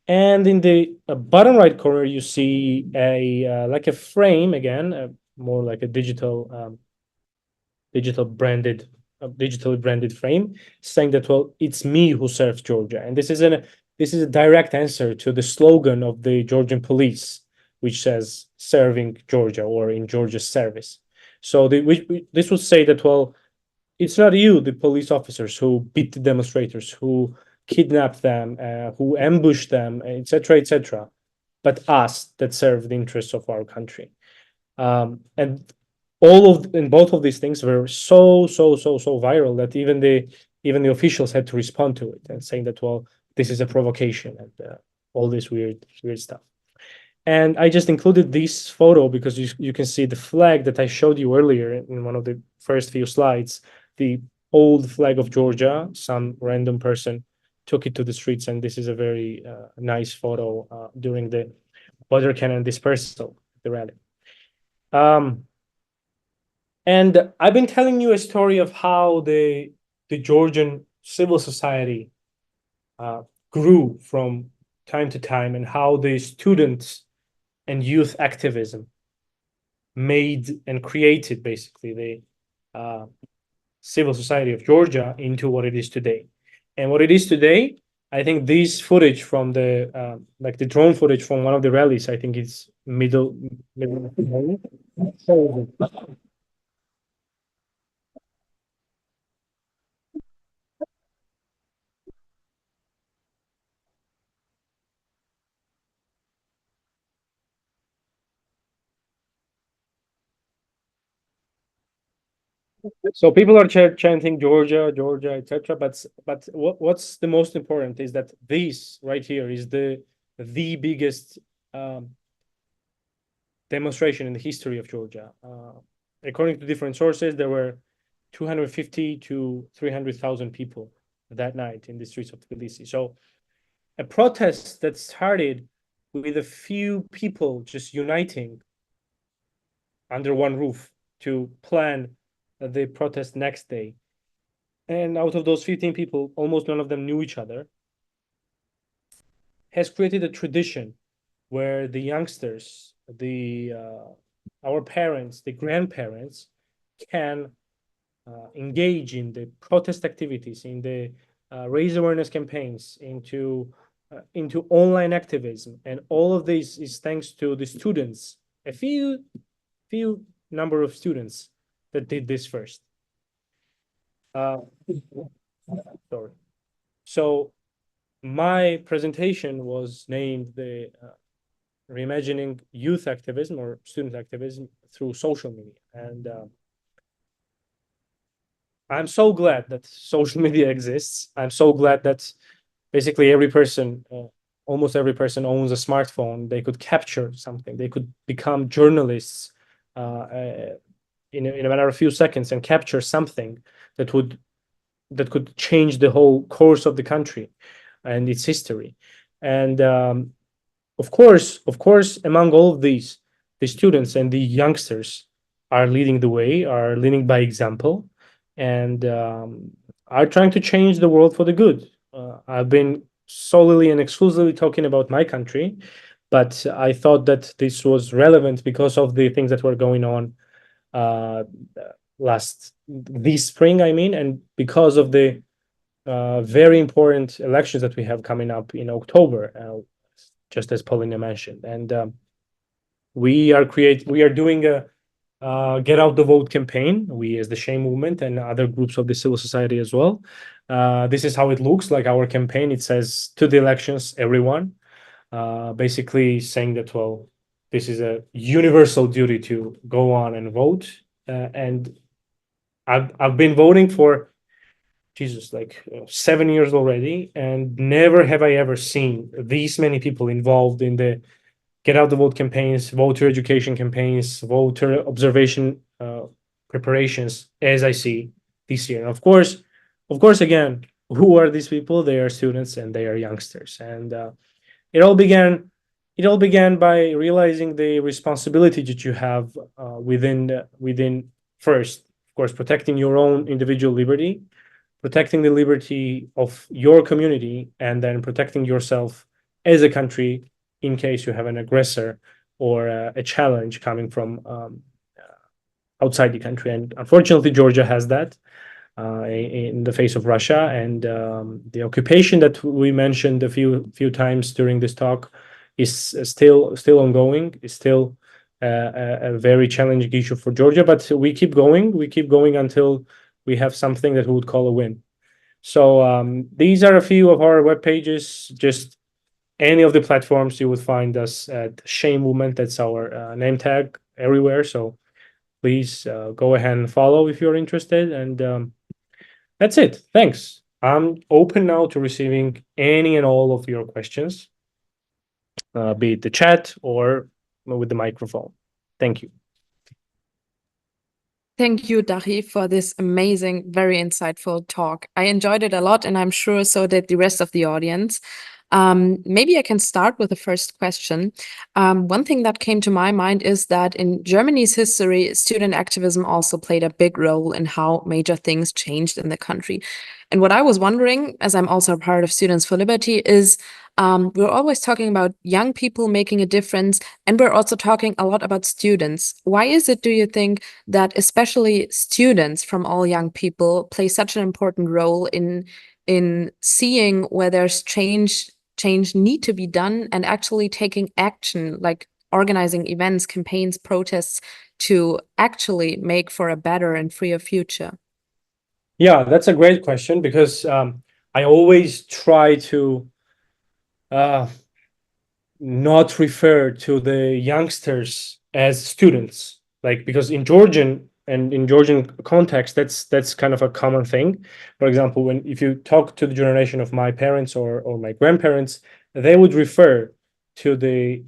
And in the bottom right corner, you see like a frame again, more like a digitally branded frame, saying that, well, "It's me who serves Georgia." And this is a direct answer to the slogan of the Georgian police, which says "Serving Georgia" or "In Georgia's service." So this would say that, well, it's not you, the police officers, who beat the demonstrators, who kidnapped them, who ambushed them, etc., but us that serve the interests of our country. And both of these things were so viral that even the officials had to respond to it and saying that, well, this is a provocation and all this weird stuff. And I just included this photo because you can see the flag that I showed you earlier in one of the first few slides, the old flag of Georgia. Some random person took it to the streets, and this is a very nice photo during the water cannon dispersal, the rally. And I've been telling you a story of how the Georgian civil society grew from time to time, and how the students and youth activism made and created basically the civil society of Georgia into what it is today. And what it is today, I think this footage from the like the drone footage from one of the rallies, I think it's middle. So people are chanting Georgia, Georgia, etc. But what's the most important is that this right here is the biggest demonstration in the history of Georgia. According to different sources, there were 250 to 300,000 people that night in the streets of Tbilisi. So a protest that started with a few people just uniting under one roof to plan the protest next day. And out of those 15 people, almost none of them knew each other, has created a tradition where the youngsters, our parents, the grandparents can engage in the protest activities, in the raise awareness campaigns, into online activism. And all of this is thanks to the students, a few number of students that did this first. Sorry. So my presentation was named the Reimagining Youth Activism or Student Activism through Social Media. And I'm so glad that social media exists. I'm so glad that basically every person, almost every person owns a smartphone. They could capture something. They could become journalists in a matter of a few seconds and capture something that could change the whole course of the country and its history. And of course, among all of these, the students and the youngsters are leading the way, are leading by example, and are trying to change the world for the good. I've been solely and exclusively talking about my country, but I thought that this was relevant because of the things that were going on this spring, I mean, and because of the very important elections that we have coming up in October, just as Paulina mentioned. And we are doing a get out the vote campaign. We, as the Shame Movement and other groups of the civil society as well. This is how it looks like. Our campaign, it says, to the elections, everyone, basically saying that, well, this is a universal duty to go on and vote. And I've been voting for Jesus, like 7 years already, and never have I ever seen these many people involved in the get out the vote campaigns, voter education campaigns, voter observation preparations as I see this year. And of course, again, who are these people? They are students and they are youngsters. And it all began by realizing the responsibility that you have within first, of course, protecting your own individual liberty, protecting the liberty of your community, and then protecting yourself as a country in case you have an aggressor or a challenge coming from outside the country. And unfortunately, Georgia has that in the face of Russia, and the occupation that we mentioned a few times during this talk is still ongoing. Is still a very challenging issue for Georgia, but we keep going until we have something that we would call a win. So these are a few of our web pages. Just any of the platforms you would find us at Shame Movement. That's our name tag. everywhere. So please go ahead and follow if you're interested. And that's it. Thanks. I'm open now to receiving any and all of your questions, be it the chat or with the microphone. Thank you.
Thank you, Dachi, for this amazing, very insightful talk. I enjoyed it a lot, and I'm sure so did the rest of the audience. Maybe I can start with the first question. One thing that came to my mind is that in Germany's history, student activism also played a big role in how major things changed in the country. And what I was wondering, as I'm also a part of Students for Liberty, is we're always talking about young people making a difference, and we're also talking a lot about students. Why is it, do you think, that especially students from all young people play such an important role in seeing where there's change need to be done and actually taking action, like organizing events, campaigns, protests to actually make for a better and freer future?
Yeah, that's a great question, because I always try to not refer to the youngsters as students, like, because in Georgian context, that's kind of a common thing. For example, if you talk to the generation of my parents or my grandparents, they would refer to the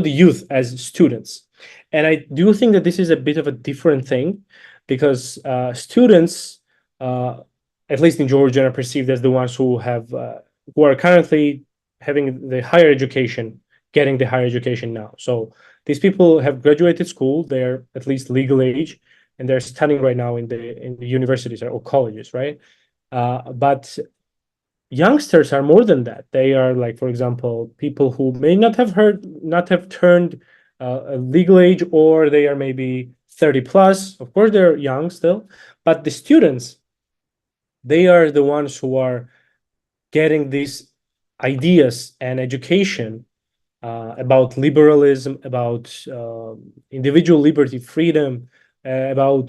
youth as students. And I do think that this is a bit of a different thing, because students, at least in Georgia, are perceived as the ones who are currently having the higher education, getting the higher education now. So these people have graduated school, they're at least legal age, and they're studying right now in the universities or colleges, right? But youngsters are more than that. They are, like, for example, people who may not have turned legal age, or they are maybe 30 plus. Of course, they're young still, but the students, they are the ones who are getting these ideas and education about liberalism, about individual liberty, freedom, about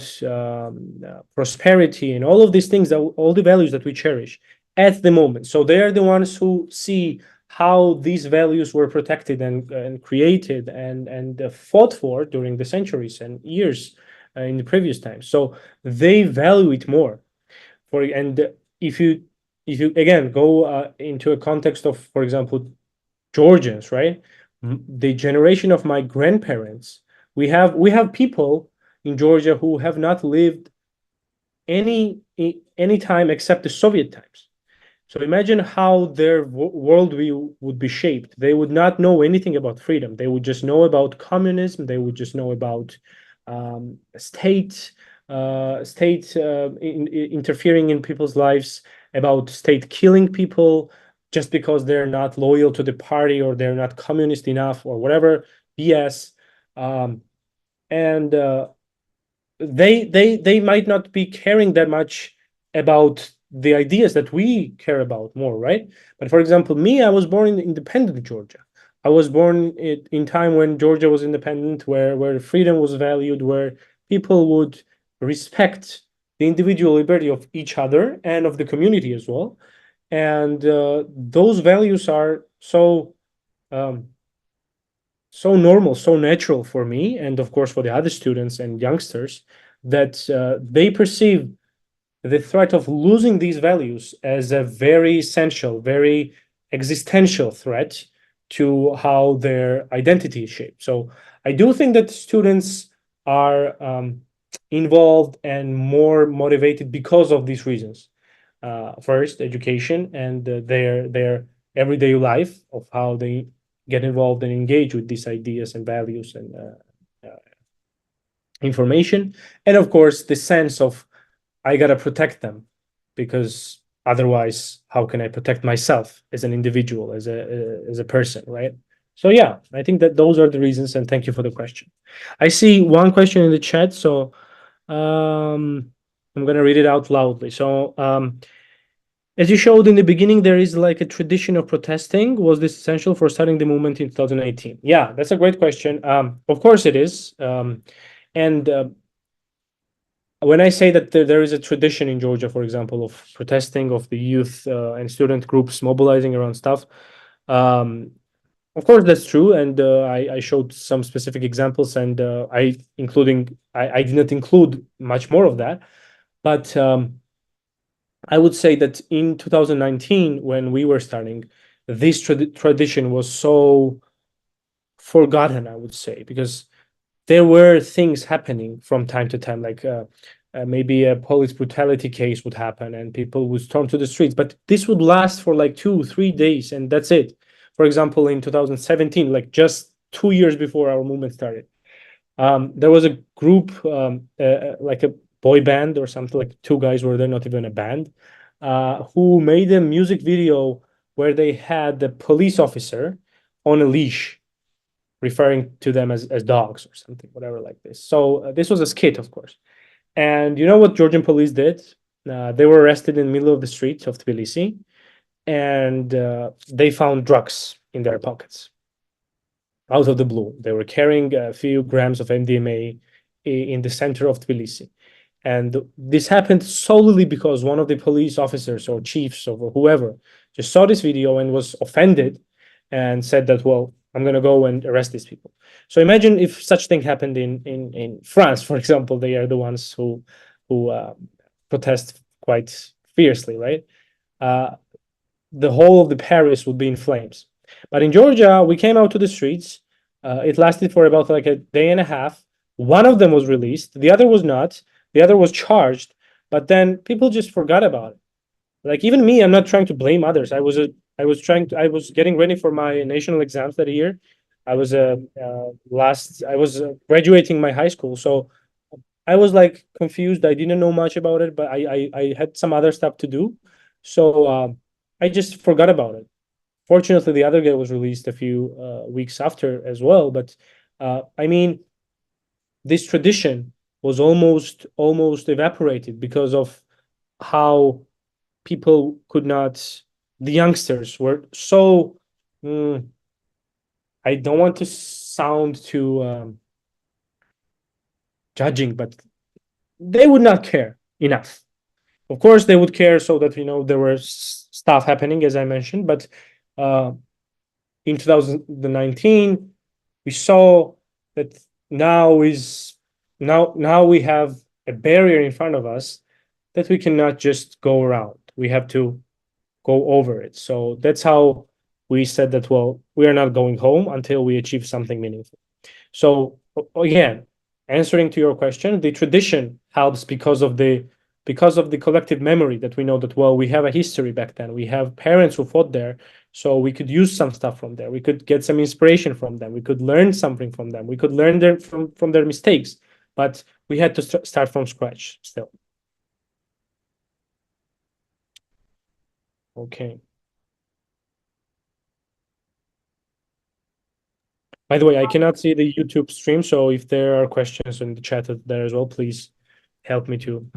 prosperity, and all of these things, all the values that we cherish at the moment. So they are the ones who see how these values were protected and created and fought for during the centuries and years in the previous times. So they value it more. And if you again go into a context of, for example, Georgians, right? The generation of my grandparents, we have people in Georgia who have not lived any time except the Soviet times. So imagine how their worldview would be shaped. They would not know anything about freedom. They would just know about communism. They would just know about state interfering in people's lives, about state killing people just because they're not loyal to the party or they're not communist enough or whatever BS. They might not be caring that much about the ideas that we care about more, right? But for example, me, I was born in independent Georgia. I was born in time when Georgia was independent, where freedom was valued, where people would respect the individual liberty of each other and of the community as well. And those values are so normal, so natural for me, and of course for the other students and youngsters, that they perceive the threat of losing these values as a very essential, very existential threat to how their identity is shaped. So I do think that students are involved and more motivated because of these reasons. First, education and their everyday life, of how they get involved and engage with these ideas and values and information. And of course, the sense of, I gotta protect them, because otherwise, how can I protect myself as an individual, as a person, right? So yeah, I think that those are the reasons, and thank you for the question. I see one question in the chat, so I'm gonna read it out loudly. So as you showed in the beginning, there is like a tradition of protesting. Was this essential for starting the movement in 2018? Yeah, that's a great question. Of course it is. And when I say that there is a tradition in Georgia, for example, of protesting, of the youth and student groups mobilizing around stuff, Of course, that's true, and I showed some specific examples, and I did not include much more of that, but I would say that in 2019, when we were starting, this tradition was so forgotten, I would say, because there were things happening from time to time, like maybe a police brutality case would happen and people would storm to the streets, but this would last for like 2 3 days and that's it. For example, in 2017, like just 2 years before our movement started, there was a group, like a boy band or something, like two guys were there, not even a band, who made a music video where they had the police officer on a leash, referring to them as dogs or something, whatever like this. So this was a skit, of course. And you know what Georgian police did? They were arrested in the middle of the streets of Tbilisi, and they found drugs in their pockets out of the blue. They were carrying a few grams of MDMA in the center of Tbilisi. And this happened solely because one of the police officers or chiefs or whoever just saw this video and was offended and said that, well, I'm going to go and arrest these people. So imagine if such thing happened in France, for example. They are the ones who protest quite fiercely, right? The whole of the Paris would be in flames. But in Georgia, we came out to the streets. It lasted for about like a day and a half. One of them was released. The other was not. The other was charged. But then people just forgot about it. Like even me, I'm not trying to blame others. I was getting ready for my national exams that year. I was graduating my high school, so I was like confused. I didn't know much about it, but I had some other stuff to do, so I just forgot about it. Fortunately, the other guy was released a few weeks after as well. But I mean, this tradition was almost evaporated because of how people could not. The youngsters were so. I don't want to sound too judging, but they would not care enough. Of course, they would care so that there was stuff happening, as I mentioned. But in 2019, we saw that now we have a barrier in front of us that we cannot just go around. We have to go over it. So that's how we said that, well, we are not going home until we achieve something meaningful. So again, answering to your question, the tradition helps because of the collective memory that we know that, well, we have a history back then. We have parents who fought there, so we could use some stuff from there. We could get some inspiration from them. We could learn something from them. We could learn from their mistakes, but we had to start from scratch still. Okay. By the way, I cannot see the YouTube stream, so if there are questions in the chat there as well, please help me to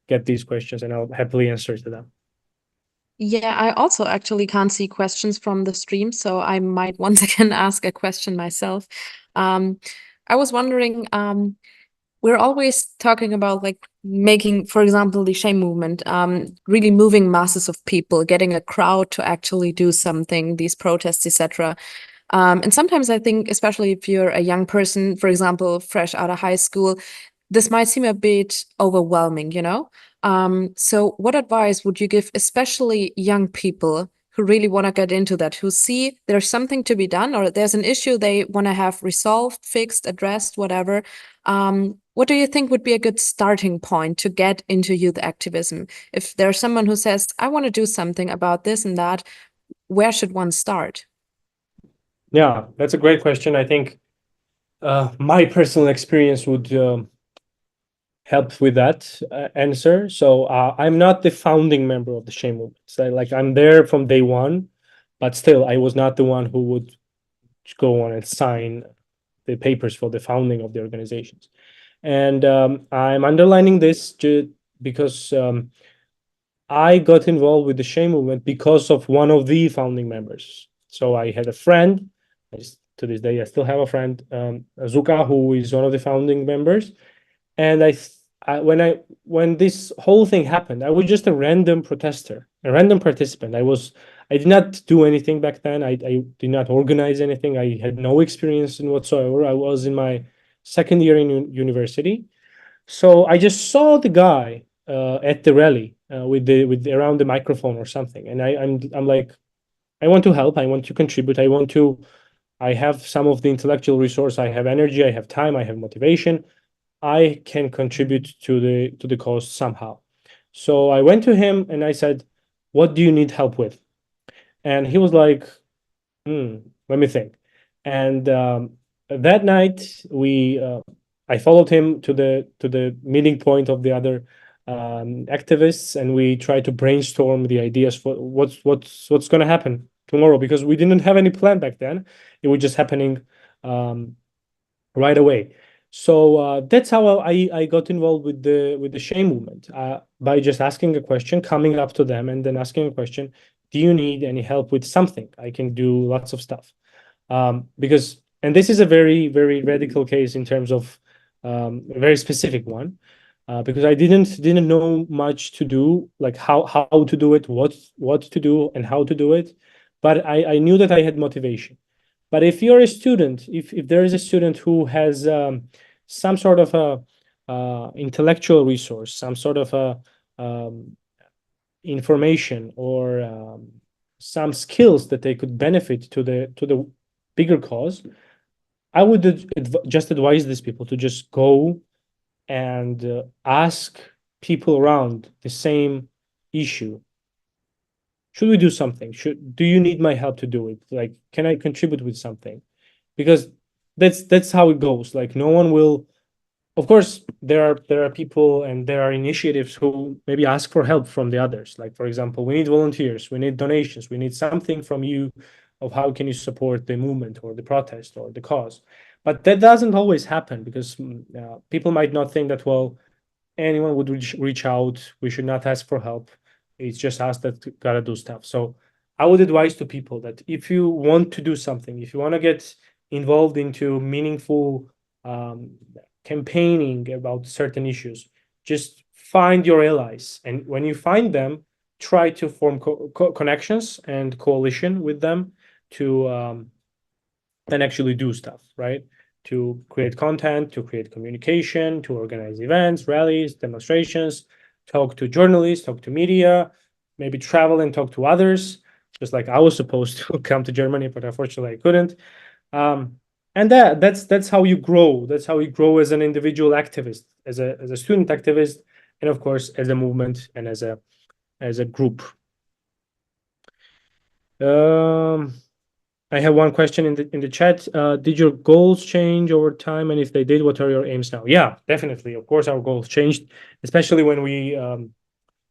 get these questions, and I'll happily answer to them.
Yeah, I also actually can't see questions from the stream, so I might once again ask a question myself. I was wondering, we're always talking about like making, for example, the shame movement, really moving masses of people, getting a crowd to actually do something, these protests, etc. And sometimes I think, especially if you're a young person, for example, fresh out of high school, this might seem a bit overwhelming, So what advice would you give, especially young people who really want to get into that, who see there's something to be done or there's an issue they want to have resolved, fixed, addressed, whatever? What do you think would be a good starting point to get into youth activism? If there's someone who says, I want to do something about this and that, where should one start?
Yeah, that's a great question. I think my personal experience would help with that answer. So I'm not the founding member of the shame movement. So I'm there from day one, but still I was not the one who would go on and sign the papers for the founding of the organizations. And I'm underlining this because I got involved with the shame movement because of one of the founding members. So I had a friend, to this day I still have a friend, Zuka, who is one of the founding members. And when this whole thing happened, I was just a random protester, a random participant. I did not do anything back then. I did not organize anything. I had no experience in whatsoever. I was in my second year in university. So I just saw the guy at the rally with around the microphone or something, and I'm like, I want to help. I want to contribute. I have some of the intellectual resource. I have energy. I have time. I have motivation. I can contribute to the cause somehow. So I went to him and I said, "What do you need help with?" And he was like, let me think. And that night I followed him to the meeting point of the other activists, and we tried to brainstorm the ideas for what's going to happen tomorrow, because we didn't have any plan back then. It was just happening right away. So that's how I got involved with the shame movement, by just asking a question, coming up to them, and then asking a question: do you need any help with something? I can do lots of stuff. Because, and this is a very, very radical case in terms of a very specific one, because I didn't know much to do, like how to do it, what to do, and how to do it. But I knew that I had motivation. But if you're a student, if there is a student who has some sort of a intellectual resource, some sort of a information, or some skills that they could benefit to the bigger cause, I would just advise these people to just go and ask people around the same issue. Should we do something? Do you need my help to do it? Like, can I contribute with something? Because that's how it goes. Like, no one will. Of course, there are people and there are initiatives who maybe ask for help from the others. Like, for example, we need volunteers, we need donations, we need something from you of how can you support the movement or the protest or the cause. But that doesn't always happen, because people might not think that, well, anyone would reach out. We should not ask for help. It's just us that gotta do stuff. So I would advise to people that if you want to do something, if you want to get involved into meaningful campaigning about certain issues, just find your allies. And when you find them, try to form connections and coalition with them to and actually do stuff, right? To create content, to create communication, to organize events, rallies, demonstrations, talk to journalists, talk to media, maybe travel and talk to others, just like I was supposed to come to Germany, but unfortunately I couldn't. And that's how you grow. That's how you grow as an individual activist, as a student activist, and of course as a movement and as a group. I have one question in the chat. Did your goals change over time? And if they did, what are your aims now? Yeah, definitely. Of course, our goals changed, especially when we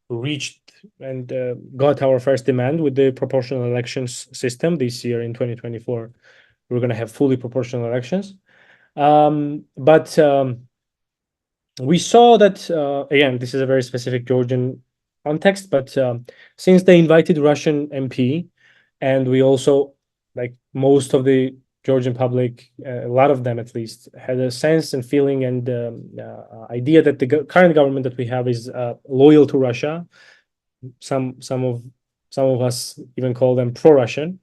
reached and got our first demand with the proportional elections system this year in 2024. We're going to have fully proportional elections. But we saw that, again, this is a very specific Georgian context, but since they invited Russian MP, and we also, like most of the Georgian public, a lot of them at least, had a sense and feeling and idea that the current government that we have is loyal to Russia. Some of us even call them pro-Russian,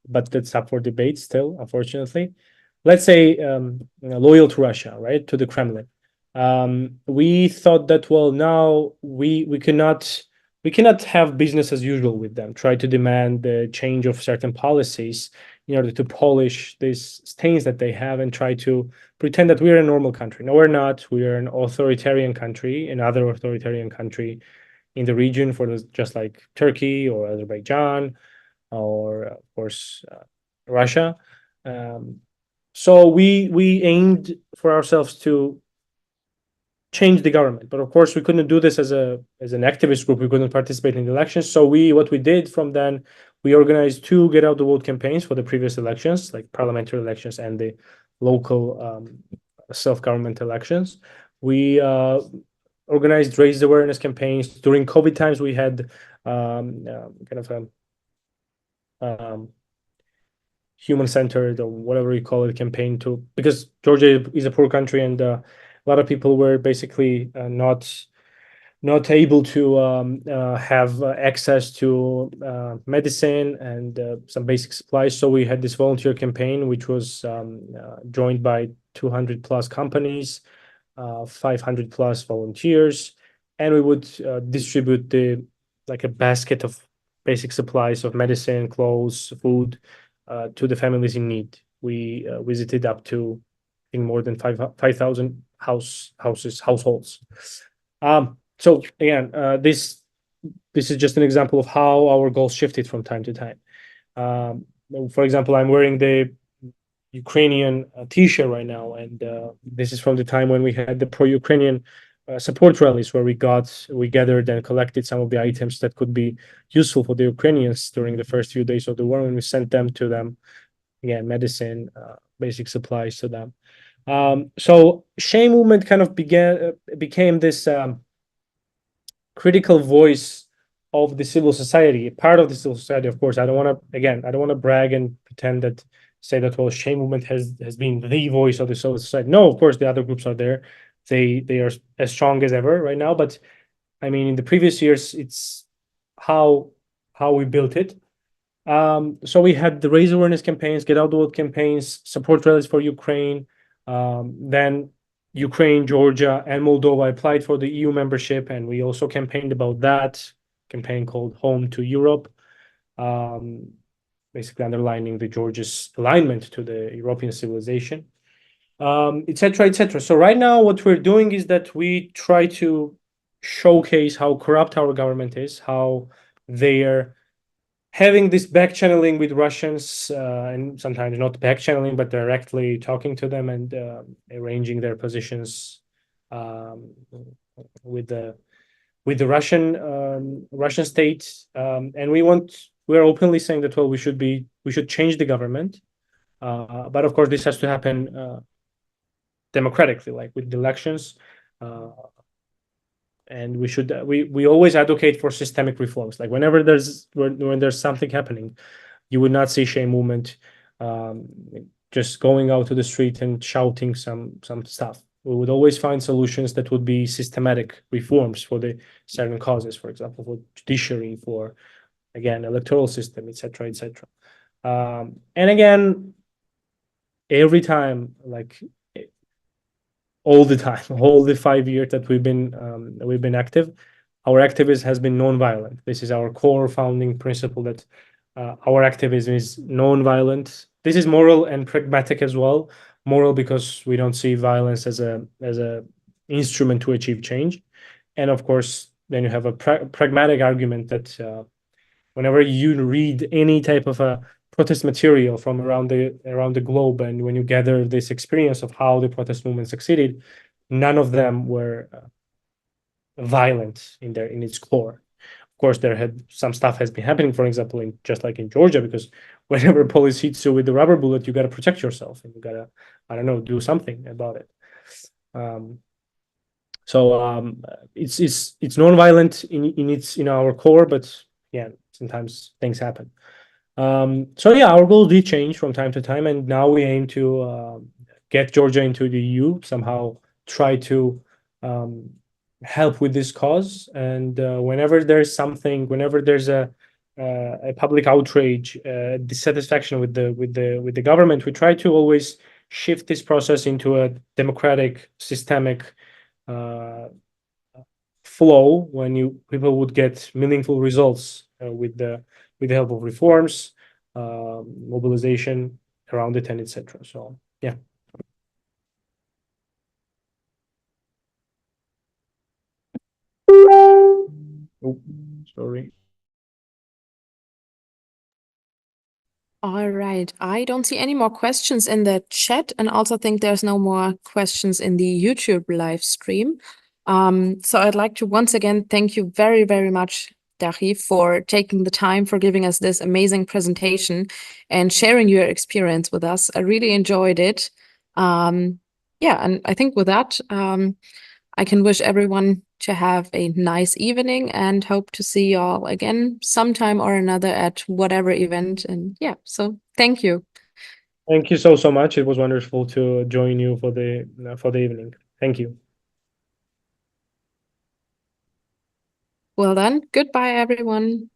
but that's up for debate still, unfortunately. Let's say loyal to Russia, right, to the Kremlin. We thought that, well, now we cannot have business as usual with them. Try to demand the change of certain policies in order to polish these stains that they have, and try to pretend that we're a normal country. No, we're not. We are an authoritarian country, another authoritarian country in the region, just like Turkey or Azerbaijan, or of course Russia. So we aimed for ourselves to change the government, but of course we couldn't do this as an activist group. We couldn't participate in the elections. So what we did from then, we organized 2 get out the vote campaigns for the previous elections, like parliamentary elections and the local self-government elections. We organized raise awareness campaigns during COVID times. We had kind of a human-centered, or whatever you call it, campaign because Georgia is a poor country, and A lot of people were basically not able to have access to medicine and some basic supplies. So we had this volunteer campaign, which was joined by 200 plus companies, 500 plus volunteers, and we would distribute a basket of basic supplies of medicine, clothes, food to the families in need. We visited up to, I think, more than 5,000 households. So again, this is just an example of how our goals shifted from time to time. For example, I'm wearing the Ukrainian T-shirt right now, and this is from the time when we had the pro-Ukrainian support rallies, where we gathered and collected some of the items that could be useful for the Ukrainians during the first few days of the war, and we sent them to them. Again, medicine, basic supplies to them. So Shame movement kind of became this critical voice of the civil society, part of the civil society. Of course, I don't want to brag and pretend that say that, well, Shame movement has been the voice of the civil society. No, of course, the other groups are there. They are as strong as ever right now. But I mean, in the previous years, it's how we built it. So we had the raise awareness campaigns, get out the word campaigns, support rallies for Ukraine. Then Ukraine, Georgia, and Moldova applied for the EU membership, and we also campaigned about that campaign called Home to Europe, basically underlining the Georgia's alignment to the European civilization, etc., etc. So right now, what we're doing is that we try to showcase how corrupt our government is, how they're having this back channeling with Russians, and sometimes not back channeling, but directly talking to them and arranging their positions with the Russian state. And we're openly saying that, well, we should change the government, but of course this has to happen democratically, like with the elections. And we always advocate for systemic reforms. Like when there's something happening, you would not see Shame movement just going out to the street and shouting some stuff. We would always find solutions that would be systematic reforms for the certain causes, for example, for judiciary, for, again, electoral system, etc., etc. And again, every time, like all the time, all the 5 years that we've been active, our activism has been non-violent. This is our core founding principle, that our activism is non-violent. This is moral and pragmatic as well. Moral because we don't see violence as a instrument to achieve change, and of course, then you have a pragmatic argument that whenever you read any type of a protest material from around the globe, and when you gather this experience of how the protest movement succeeded, none of them were violent in its core. Of course, some stuff has been happening, for example, just like in Georgia, because whenever police hits you with the rubber bullet, you got to protect yourself, and you got to, I don't know, do something about it. It's non-violent in our core, but yeah, sometimes things happen. So yeah, our goals did change from time to time, and now we aim to get Georgia into the EU, somehow try to help with this cause. And whenever there's a public outrage, dissatisfaction with the government, we try to always shift this process into a democratic, systemic flow, when people would get meaningful results with the help of reforms, mobilization around it, and etc. So yeah. Oh, sorry.
All right. I don't see any more questions in the chat, and also think there's no more questions in the YouTube live stream. So I'd like to once again thank you very, very much, Dachi, for taking the time, for giving us this amazing presentation and sharing your experience with us. I really enjoyed it. Yeah, and I think with that, I can wish everyone to have a nice evening, and hope to see you all again sometime or another at whatever event. And yeah, so thank you.
Thank you so much. It was wonderful to join you for the evening. Thank you.
Well then, goodbye, everyone.